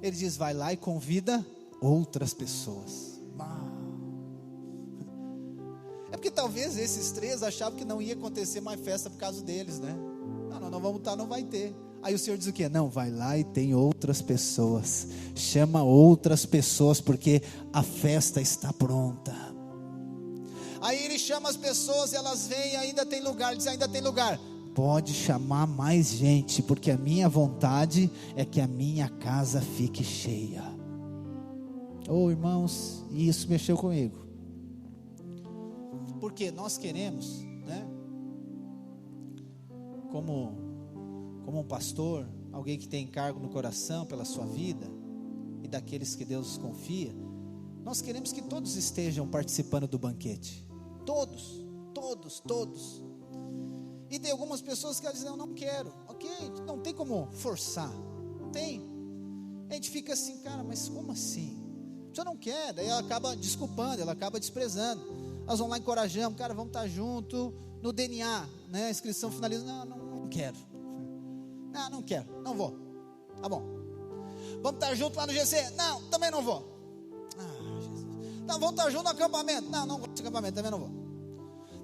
[SPEAKER 1] Ele diz, vai lá e convida outras pessoas. É porque talvez esses três achavam que não ia acontecer mais festa por causa deles, né? Não, nós vamos estar, não vai ter. Aí o Senhor diz o quê? Não, vai lá e tem outras pessoas, chama outras pessoas, porque a festa está pronta. Aí Ele chama as pessoas, elas vêm, ainda tem lugar. Ele diz, ainda tem lugar. Pode chamar mais gente, porque a minha vontade é que a minha casa fique cheia. Oh, irmãos, isso mexeu comigo. Porque nós queremos, né? Como um pastor, alguém que tem encargo no coração pela sua vida e daqueles que Deus confia, nós queremos que todos estejam participando do banquete. Todos. E tem algumas pessoas que dizem, eu não quero. Ok, não tem como forçar. Não tem. A gente fica assim, cara, mas como assim? Você não quer, daí ela acaba desculpando, ela acaba desprezando. Nós vamos lá, encorajamos, cara, vamos estar junto no DNA, né? A inscrição finaliza, não quero. Não quero, não vou. Tá bom. Vamos estar junto lá no GC? Não, também não vou. Jesus. Não, vamos estar junto no acampamento? Não gosto de acampamento, também não vou.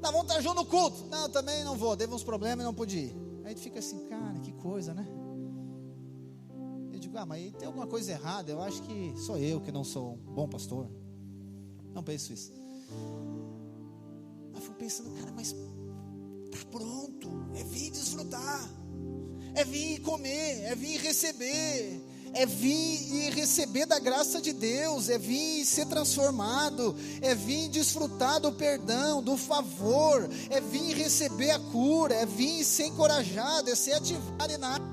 [SPEAKER 1] Não, vamos estar junto no culto? Não, também não vou, teve uns problemas e não pude ir. Aí a gente fica assim, cara, que coisa, né? Eu digo, mas tem alguma coisa errada, eu acho que sou eu que não sou um bom pastor. Não penso isso. Mas fico pensando, cara, mas tá pronto, é vir desfrutar, é vir comer, é vir receber, é vir e receber da graça de Deus, é vir ser transformado, é vir desfrutar do perdão, do favor, é vir receber a cura, é vir ser encorajado, é ser ativado e nada.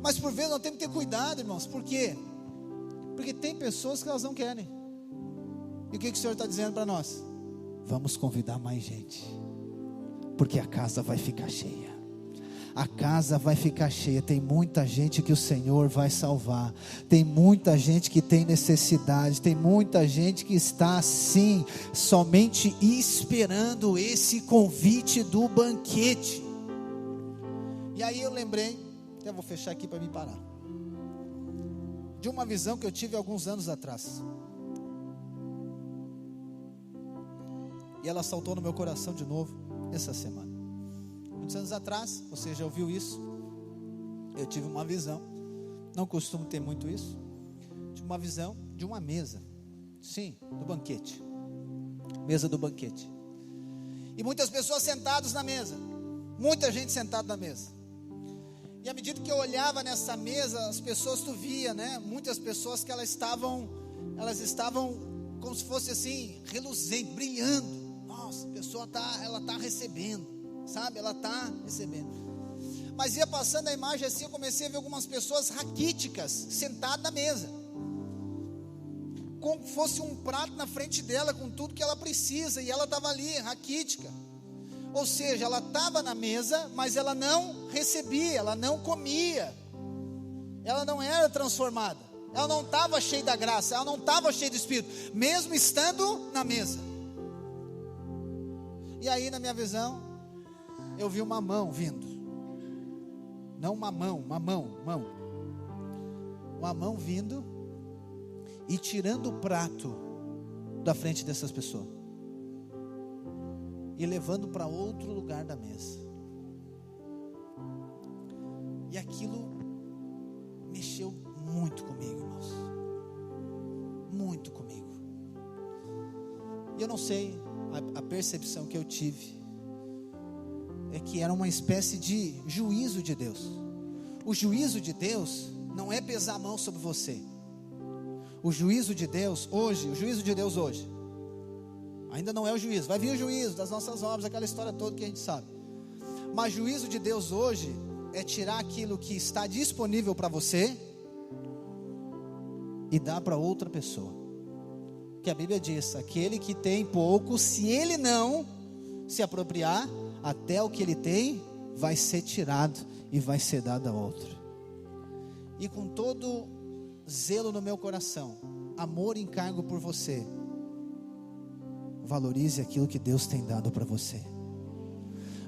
[SPEAKER 1] Mas por vezes nós temos que ter cuidado, irmãos. Por quê? Porque tem pessoas que elas não querem. E o que o Senhor está dizendo para nós? Vamos convidar mais gente, porque a casa vai ficar cheia. A casa vai ficar cheia. Tem muita gente que o Senhor vai salvar. Tem muita gente que tem necessidade. Tem muita gente que está assim, somente esperando esse convite do banquete. E aí eu lembrei, até vou fechar aqui para me parar, de uma visão que eu tive alguns anos atrás. E ela saltou no meu coração de novo essa semana. Muitos anos atrás, você já ouviu isso? Eu tive uma visão, não costumo ter muito isso. Tive uma visão de uma mesa, sim, do banquete. Mesa do banquete. E muitas pessoas sentadas na mesa. Muita gente sentada na mesa. E à medida que eu olhava nessa mesa, as pessoas, tu via, né? Muitas pessoas que elas estavam como se fosse assim, reluzente, brilhando. Nossa, a pessoa ela está recebendo. Sabe, ela está recebendo. Mas ia passando a imagem assim, eu comecei a ver algumas pessoas raquíticas sentadas na mesa, como se fosse um prato na frente dela, com tudo que ela precisa, e ela estava ali, raquítica. Ou seja, ela estava na mesa, mas ela não recebia, ela não comia, ela não era transformada, ela não estava cheia da graça, ela não estava cheia do Espírito, mesmo estando na mesa. E aí na minha visão, eu vi uma mão vindo. Não uma mão. Uma mão vindo e tirando o prato da frente dessas pessoas e levando para outro lugar da mesa. E aquilo mexeu muito comigo, irmãos. Muito comigo. E eu não sei, a percepção que eu tive é que era uma espécie de juízo de Deus. O juízo de Deus não é pesar a mão sobre você. O juízo de Deus hoje, ainda não é o juízo, vai vir o juízo das nossas obras, aquela história toda que a gente sabe. Mas o juízo de Deus hoje é tirar aquilo que está disponível para você e dar para outra pessoa. Que a Bíblia diz, aquele que tem pouco, se ele não se apropriar, até o que ele tem vai ser tirado e vai ser dado a outro. E com todo zelo no meu coração, amor e encargo por você, valorize aquilo que Deus tem dado para você.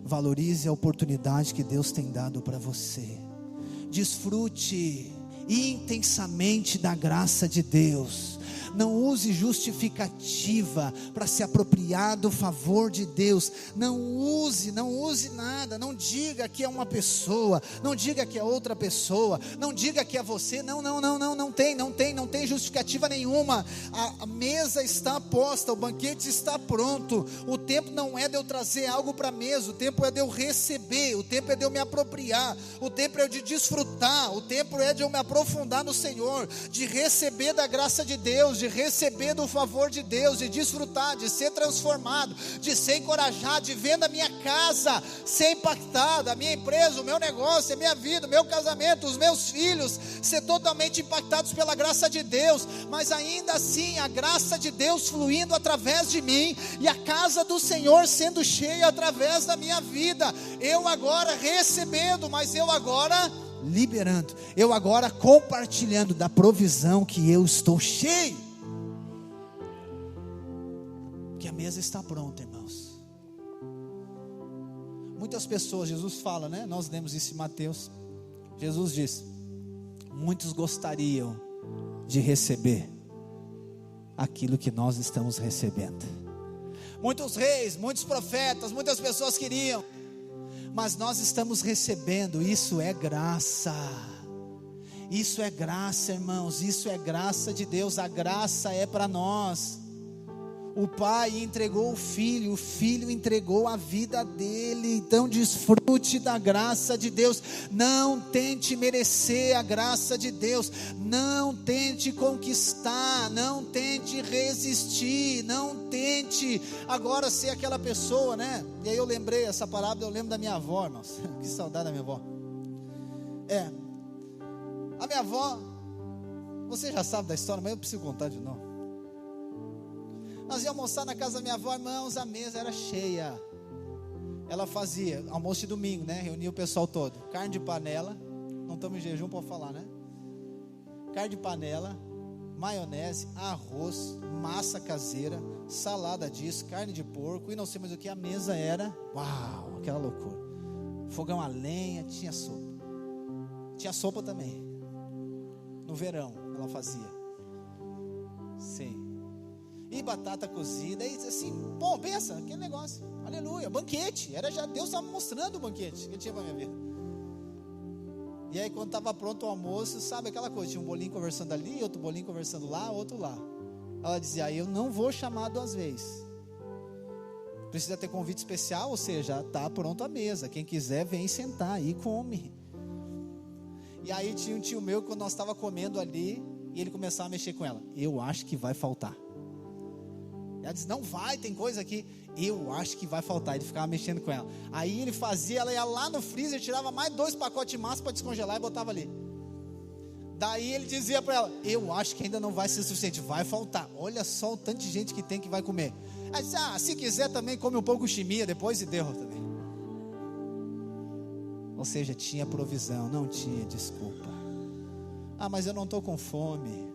[SPEAKER 1] Valorize a oportunidade que Deus tem dado para você. Desfrute intensamente da graça de Deus. Não use justificativa para se apropriar do favor de Deus. Não use nada. Não diga que é uma pessoa, não diga que é outra pessoa, não diga que é você. Não tem justificativa nenhuma. A mesa está posta, o banquete está pronto. O tempo não é de eu trazer algo para a mesa, o tempo é de eu receber, o tempo é de eu me apropriar, o tempo é de desfrutar, o tempo é de eu me aprofundar no Senhor, de receber da graça de Deus, de receber do favor de Deus, de desfrutar, de ser transformado, de ser encorajado, de ver na minha casa ser impactada, a minha empresa, o meu negócio, a minha vida, o meu casamento, os meus filhos ser totalmente impactados pela graça de Deus, mas ainda assim a graça de Deus fluindo através de mim, e a casa do Senhor sendo cheia através da minha vida, eu agora recebendo, mas eu agora liberando, eu agora compartilhando da provisão que eu estou cheio, porque a mesa está pronta, irmãos. Muitas pessoas, Jesus fala, né? Nós lemos isso em Mateus. Jesus diz: muitos gostariam de receber aquilo que nós estamos recebendo. Muitos reis, muitos profetas, muitas pessoas queriam, mas nós estamos recebendo. Isso é graça. Isso é graça, irmãos. Isso é graça de Deus. A graça é para nós. O Pai entregou o Filho entregou a vida dele. Então desfrute da graça de Deus. Não tente merecer a graça de Deus. Não tente conquistar. Não tente resistir. Não tente agora ser aquela pessoa, né? E aí eu lembrei essa parábola, eu lembro da minha avó, irmãos. Que saudade da minha avó. A minha avó, você já sabe da história, mas eu preciso contar de novo. Nós íamos almoçar na casa da minha avó, irmãos, a mesa era cheia. Ela fazia almoço de domingo, né? Reunia o pessoal todo. Carne de panela, não estamos em jejum para falar, né? Carne de panela, maionese, arroz, massa caseira, salada disso, carne de porco e não sei mais o que. A mesa era, uau, aquela loucura. Fogão a lenha, tinha sopa. Tinha sopa também. No verão ela fazia. Sim. E batata cozida, e assim, bom, pensa, aquele negócio, aleluia, banquete, era já, Deus estava mostrando o banquete que tinha para minha vida. E aí quando estava pronto o almoço, sabe aquela coisa, tinha um bolinho conversando ali, outro bolinho conversando lá, outro lá. Ela dizia: eu não vou chamar 2 vezes, precisa ter convite especial, ou seja, está pronto a mesa, quem quiser vem sentar e come. E aí tinha um tio meu, quando nós estávamos comendo ali, e ele começava a mexer com ela: eu acho que vai faltar. Ela disse: não vai, tem coisa aqui. Eu acho que vai faltar. Ele ficava mexendo com ela. Aí ele fazia, ela ia lá no freezer, tirava mais 2 pacotes de massa para descongelar e botava ali. Daí ele dizia para ela: eu acho que ainda não vai ser suficiente, vai faltar. Olha só o tanto de gente que tem que vai comer. Ela disse: se quiser também come um pouco chimia depois, e deu também. Ou seja, tinha provisão, não tinha desculpa. Mas eu não estou com fome.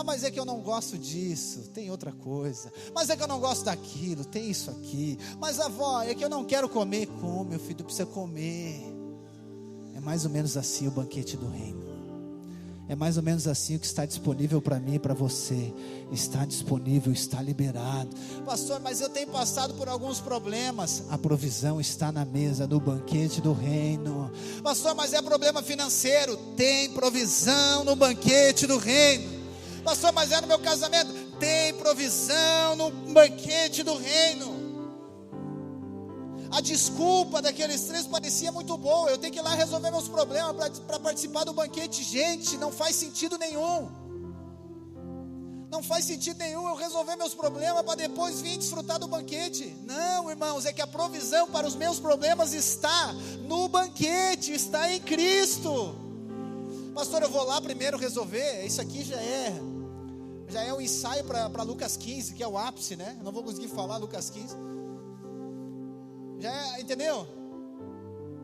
[SPEAKER 1] Mas é que eu não gosto disso, tem outra coisa. Mas é que eu não gosto daquilo, tem isso aqui. Mas avó, é que eu não quero comer. Come, meu filho, precisa comer. É mais ou menos assim o banquete do reino. É mais ou menos assim o que está disponível para mim e para você. Está disponível, está liberado. Pastor, mas eu tenho passado por alguns problemas. A provisão está na mesa, no banquete do reino. Pastor, mas é problema financeiro. Tem provisão no banquete do reino. Pastor, mas é no meu casamento. Tem provisão no banquete do reino. A desculpa daqueles 3 parecia muito boa. Eu tenho que ir lá resolver meus problemas para participar do banquete. Gente, não faz sentido nenhum. Não faz sentido nenhum eu resolver meus problemas para depois vir desfrutar do banquete. Não, irmãos, é que a provisão para os meus problemas está no banquete, está em Cristo. Pastor, eu vou lá primeiro resolver. Isso aqui já é um ensaio para Lucas 15, que é o ápice, né? Eu não vou conseguir falar Lucas 15. Já é, entendeu?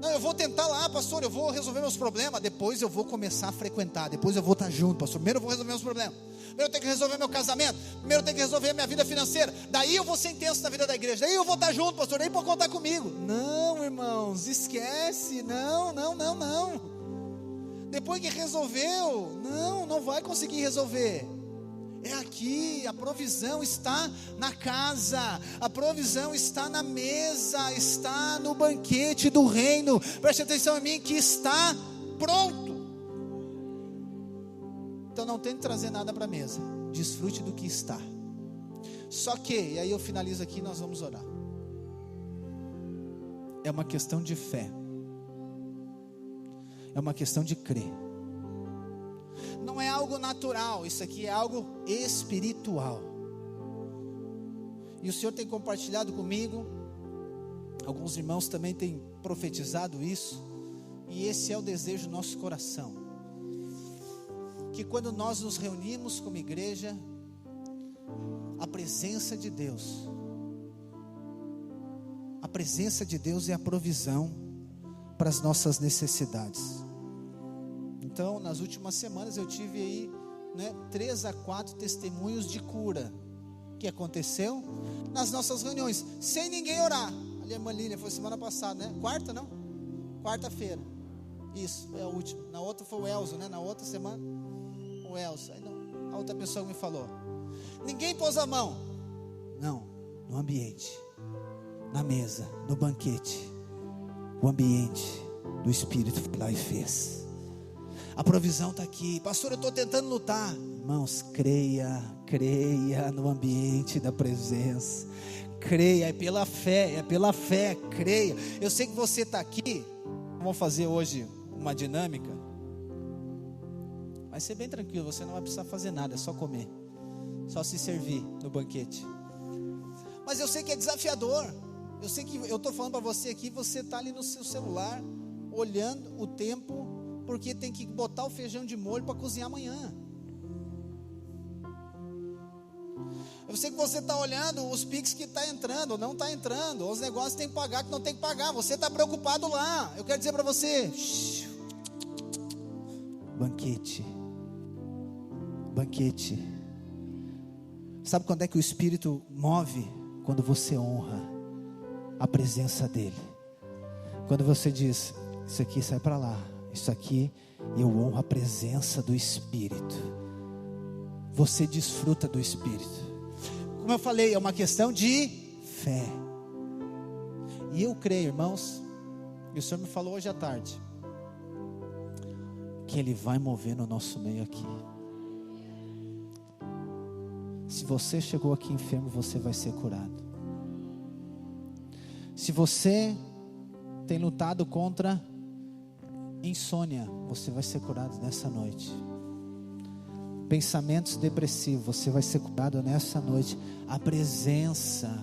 [SPEAKER 1] Não, eu vou tentar lá, pastor, eu vou resolver meus problemas. Depois eu vou começar a frequentar. Depois eu vou estar junto, pastor. Primeiro eu vou resolver meus problemas. Primeiro eu tenho que resolver meu casamento. Primeiro eu tenho que resolver minha vida financeira. Daí eu vou ser intenso na vida da igreja. Daí eu vou estar junto, pastor. Daí pode contar comigo. Não, irmãos, esquece. Não. Depois que resolveu, não vai conseguir resolver. é aqui. A provisão está na casa, a provisão está na mesa, está no banquete do reino. Preste atenção em mim, que está pronto. Então não tente trazer nada para a mesa, desfrute do que está. Só que, e aí eu finalizo aqui, nós vamos orar. É uma questão de fé, é uma questão de crer. Não é algo natural, isso aqui é algo espiritual. E o Senhor tem compartilhado comigo, alguns irmãos também têm profetizado isso, e esse é o desejo do nosso coração. Que quando nós nos reunimos como igreja, a presença de Deus é a provisão para as nossas necessidades. Então, nas últimas semanas eu tive aí, 3 a 4 testemunhos de cura que aconteceu nas nossas reuniões, sem ninguém orar. Ali a irmã Lília foi semana passada, quarta-feira, isso, é a última. Na outra foi o Elzo, na outra semana o Elzo. Aí não, a outra pessoa me falou, ninguém pôs a mão. Não, no ambiente, na mesa, no banquete, o ambiente do Espírito foi lá e fez. A provisão está aqui. Pastor, eu estou tentando lutar. Irmãos, creia no ambiente da presença. Creia, é pela fé, creia. Eu sei que você está aqui. Vamos fazer hoje uma dinâmica. Vai ser bem tranquilo, você não vai precisar fazer nada, é só comer, só se servir no banquete. Mas eu sei que é desafiador. Eu sei que eu estou falando para você aqui, você está ali no seu celular, olhando o tempo, porque tem que botar o feijão de molho para cozinhar amanhã. Eu sei que você está olhando os Pix que está entrando ou não está entrando, os negócios que tem que pagar, que não tem que pagar. Você está preocupado lá. Eu quero dizer para você, banquete. Sabe quando é que o Espírito move? Quando você honra a presença dEle. Quando você diz, isso aqui sai para lá, isso aqui eu honro a presença do Espírito. Você desfruta do Espírito. Como eu falei, é uma questão de fé. E eu creio, irmãos, e o Senhor me falou hoje à tarde, que Ele vai mover no nosso meio aqui. Se você chegou aqui enfermo, você vai ser curado. Se você tem lutado contra insônia, você vai ser curado nessa noite. Pensamentos depressivos, você vai ser curado nessa noite. A presença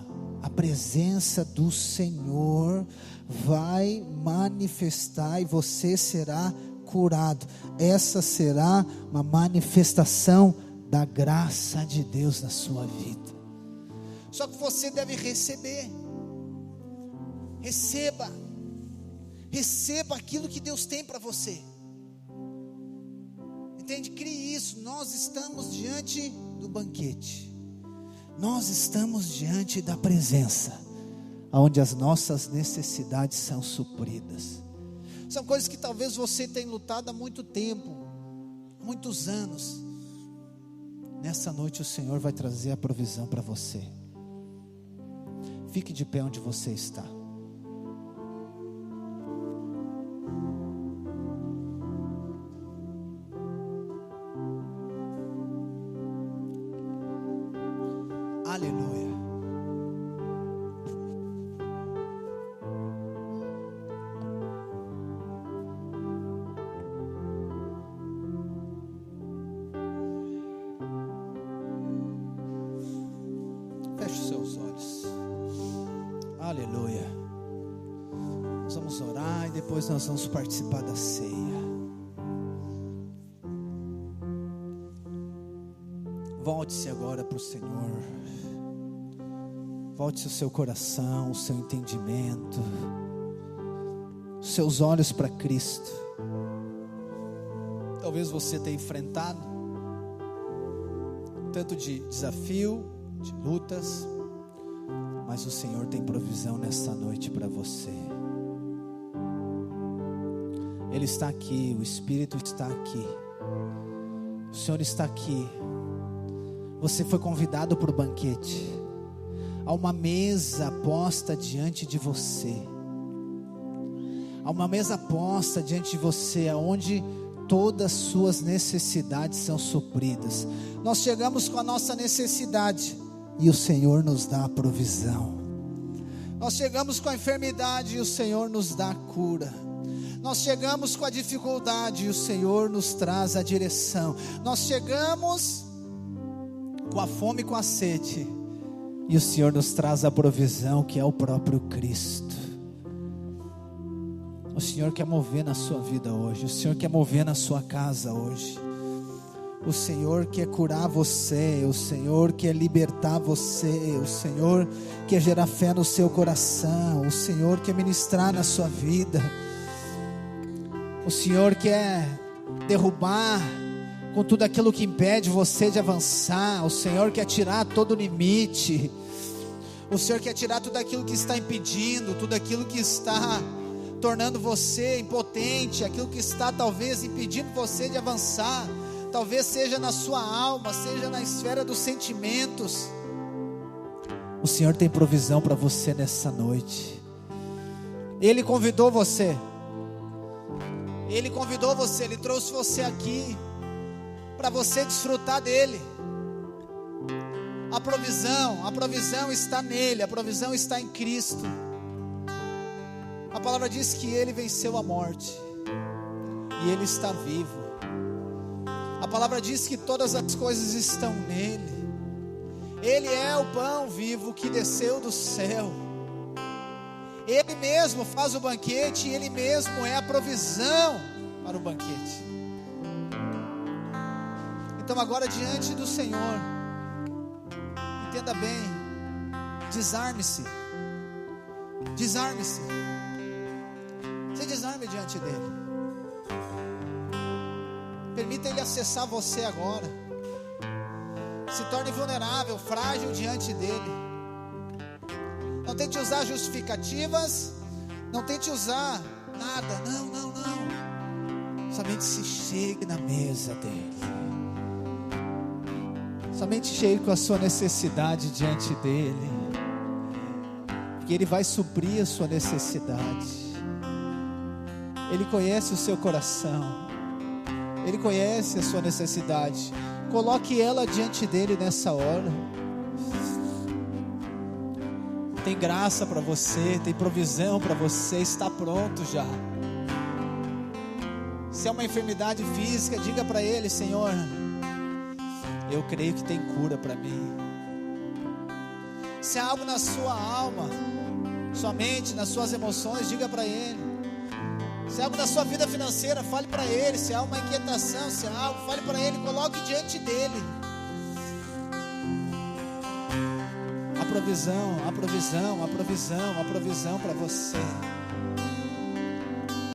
[SPEAKER 1] do Senhor vai manifestar e você será curado. Essa será uma manifestação da graça de Deus na sua vida. Só que você deve receber. Receba aquilo que Deus tem para você. Entende? Crie isso. Nós estamos diante do banquete. Nós estamos diante da presença, onde as nossas necessidades são supridas. São coisas que talvez você tenha lutado há muito tempo, muitos anos. Nessa noite o Senhor vai trazer a provisão para você. Fique de pé onde você está. Aleluia. Feche os seus olhos. Aleluia. Nós vamos orar e depois nós vamos participar da ceia. Volte-se agora para o Senhor. Volte o seu coração, o seu entendimento, os seus olhos para Cristo. Talvez você tenha enfrentado tanto de desafio, de lutas, mas o Senhor tem provisão nessa noite para você. Ele está aqui, o Espírito está aqui, o Senhor está aqui. Você foi convidado para o banquete. Há uma mesa posta diante de você. Há uma mesa posta diante de você, onde todas as suas necessidades são supridas. Nós chegamos com a nossa necessidade e o Senhor nos dá a provisão. Nós chegamos com a enfermidade e o Senhor nos dá a cura. Nós chegamos com a dificuldade e o Senhor nos traz a direção. Nós chegamos com a fome e com a sede e o Senhor nos traz a provisão, que é o próprio Cristo. O Senhor quer mover na sua vida hoje. O Senhor quer mover na sua casa hoje. O Senhor quer curar você. O Senhor quer libertar você. O Senhor quer gerar fé no seu coração. O Senhor quer ministrar na sua vida. O Senhor quer derrubar com tudo aquilo que impede você de avançar. O Senhor quer tirar todo o limite. O Senhor quer tirar tudo aquilo que está impedindo, tudo aquilo que está tornando você impotente, aquilo que está talvez impedindo você de avançar. Talvez seja na sua alma, seja na esfera dos sentimentos. O Senhor tem provisão para você nessa noite. Ele convidou você. Ele convidou você, Ele trouxe você aqui para você desfrutar dEle. A provisão está nele, a provisão está em Cristo. A palavra diz que Ele venceu a morte e Ele está vivo. A palavra diz que todas as coisas estão nele. Ele é o pão vivo que desceu do céu. Ele mesmo faz o banquete e Ele mesmo é a provisão para o banquete. Então agora, diante do Senhor, entenda bem, desarme-se. Desarme-se. Se desarme diante dEle. Permita Ele acessar você agora. Se torne vulnerável, frágil diante dEle. Não tente usar justificativas. Não tente usar nada. Não. Somente se chegue na mesa dEle. Somente chegue com a sua necessidade diante dEle. Porque Ele vai suprir a sua necessidade. Ele conhece o seu coração. Ele conhece a sua necessidade. Coloque ela diante dEle nessa hora. Tem graça para você, tem provisão para você, está pronto já. Se é uma enfermidade física, diga para Ele: Senhor, eu creio que tem cura para mim. Se há algo na sua alma, sua mente, nas suas emoções, diga para Ele. Se há algo na sua vida financeira, fale para Ele. Se há uma inquietação, se há algo, fale para Ele, coloque diante dEle. A provisão para você.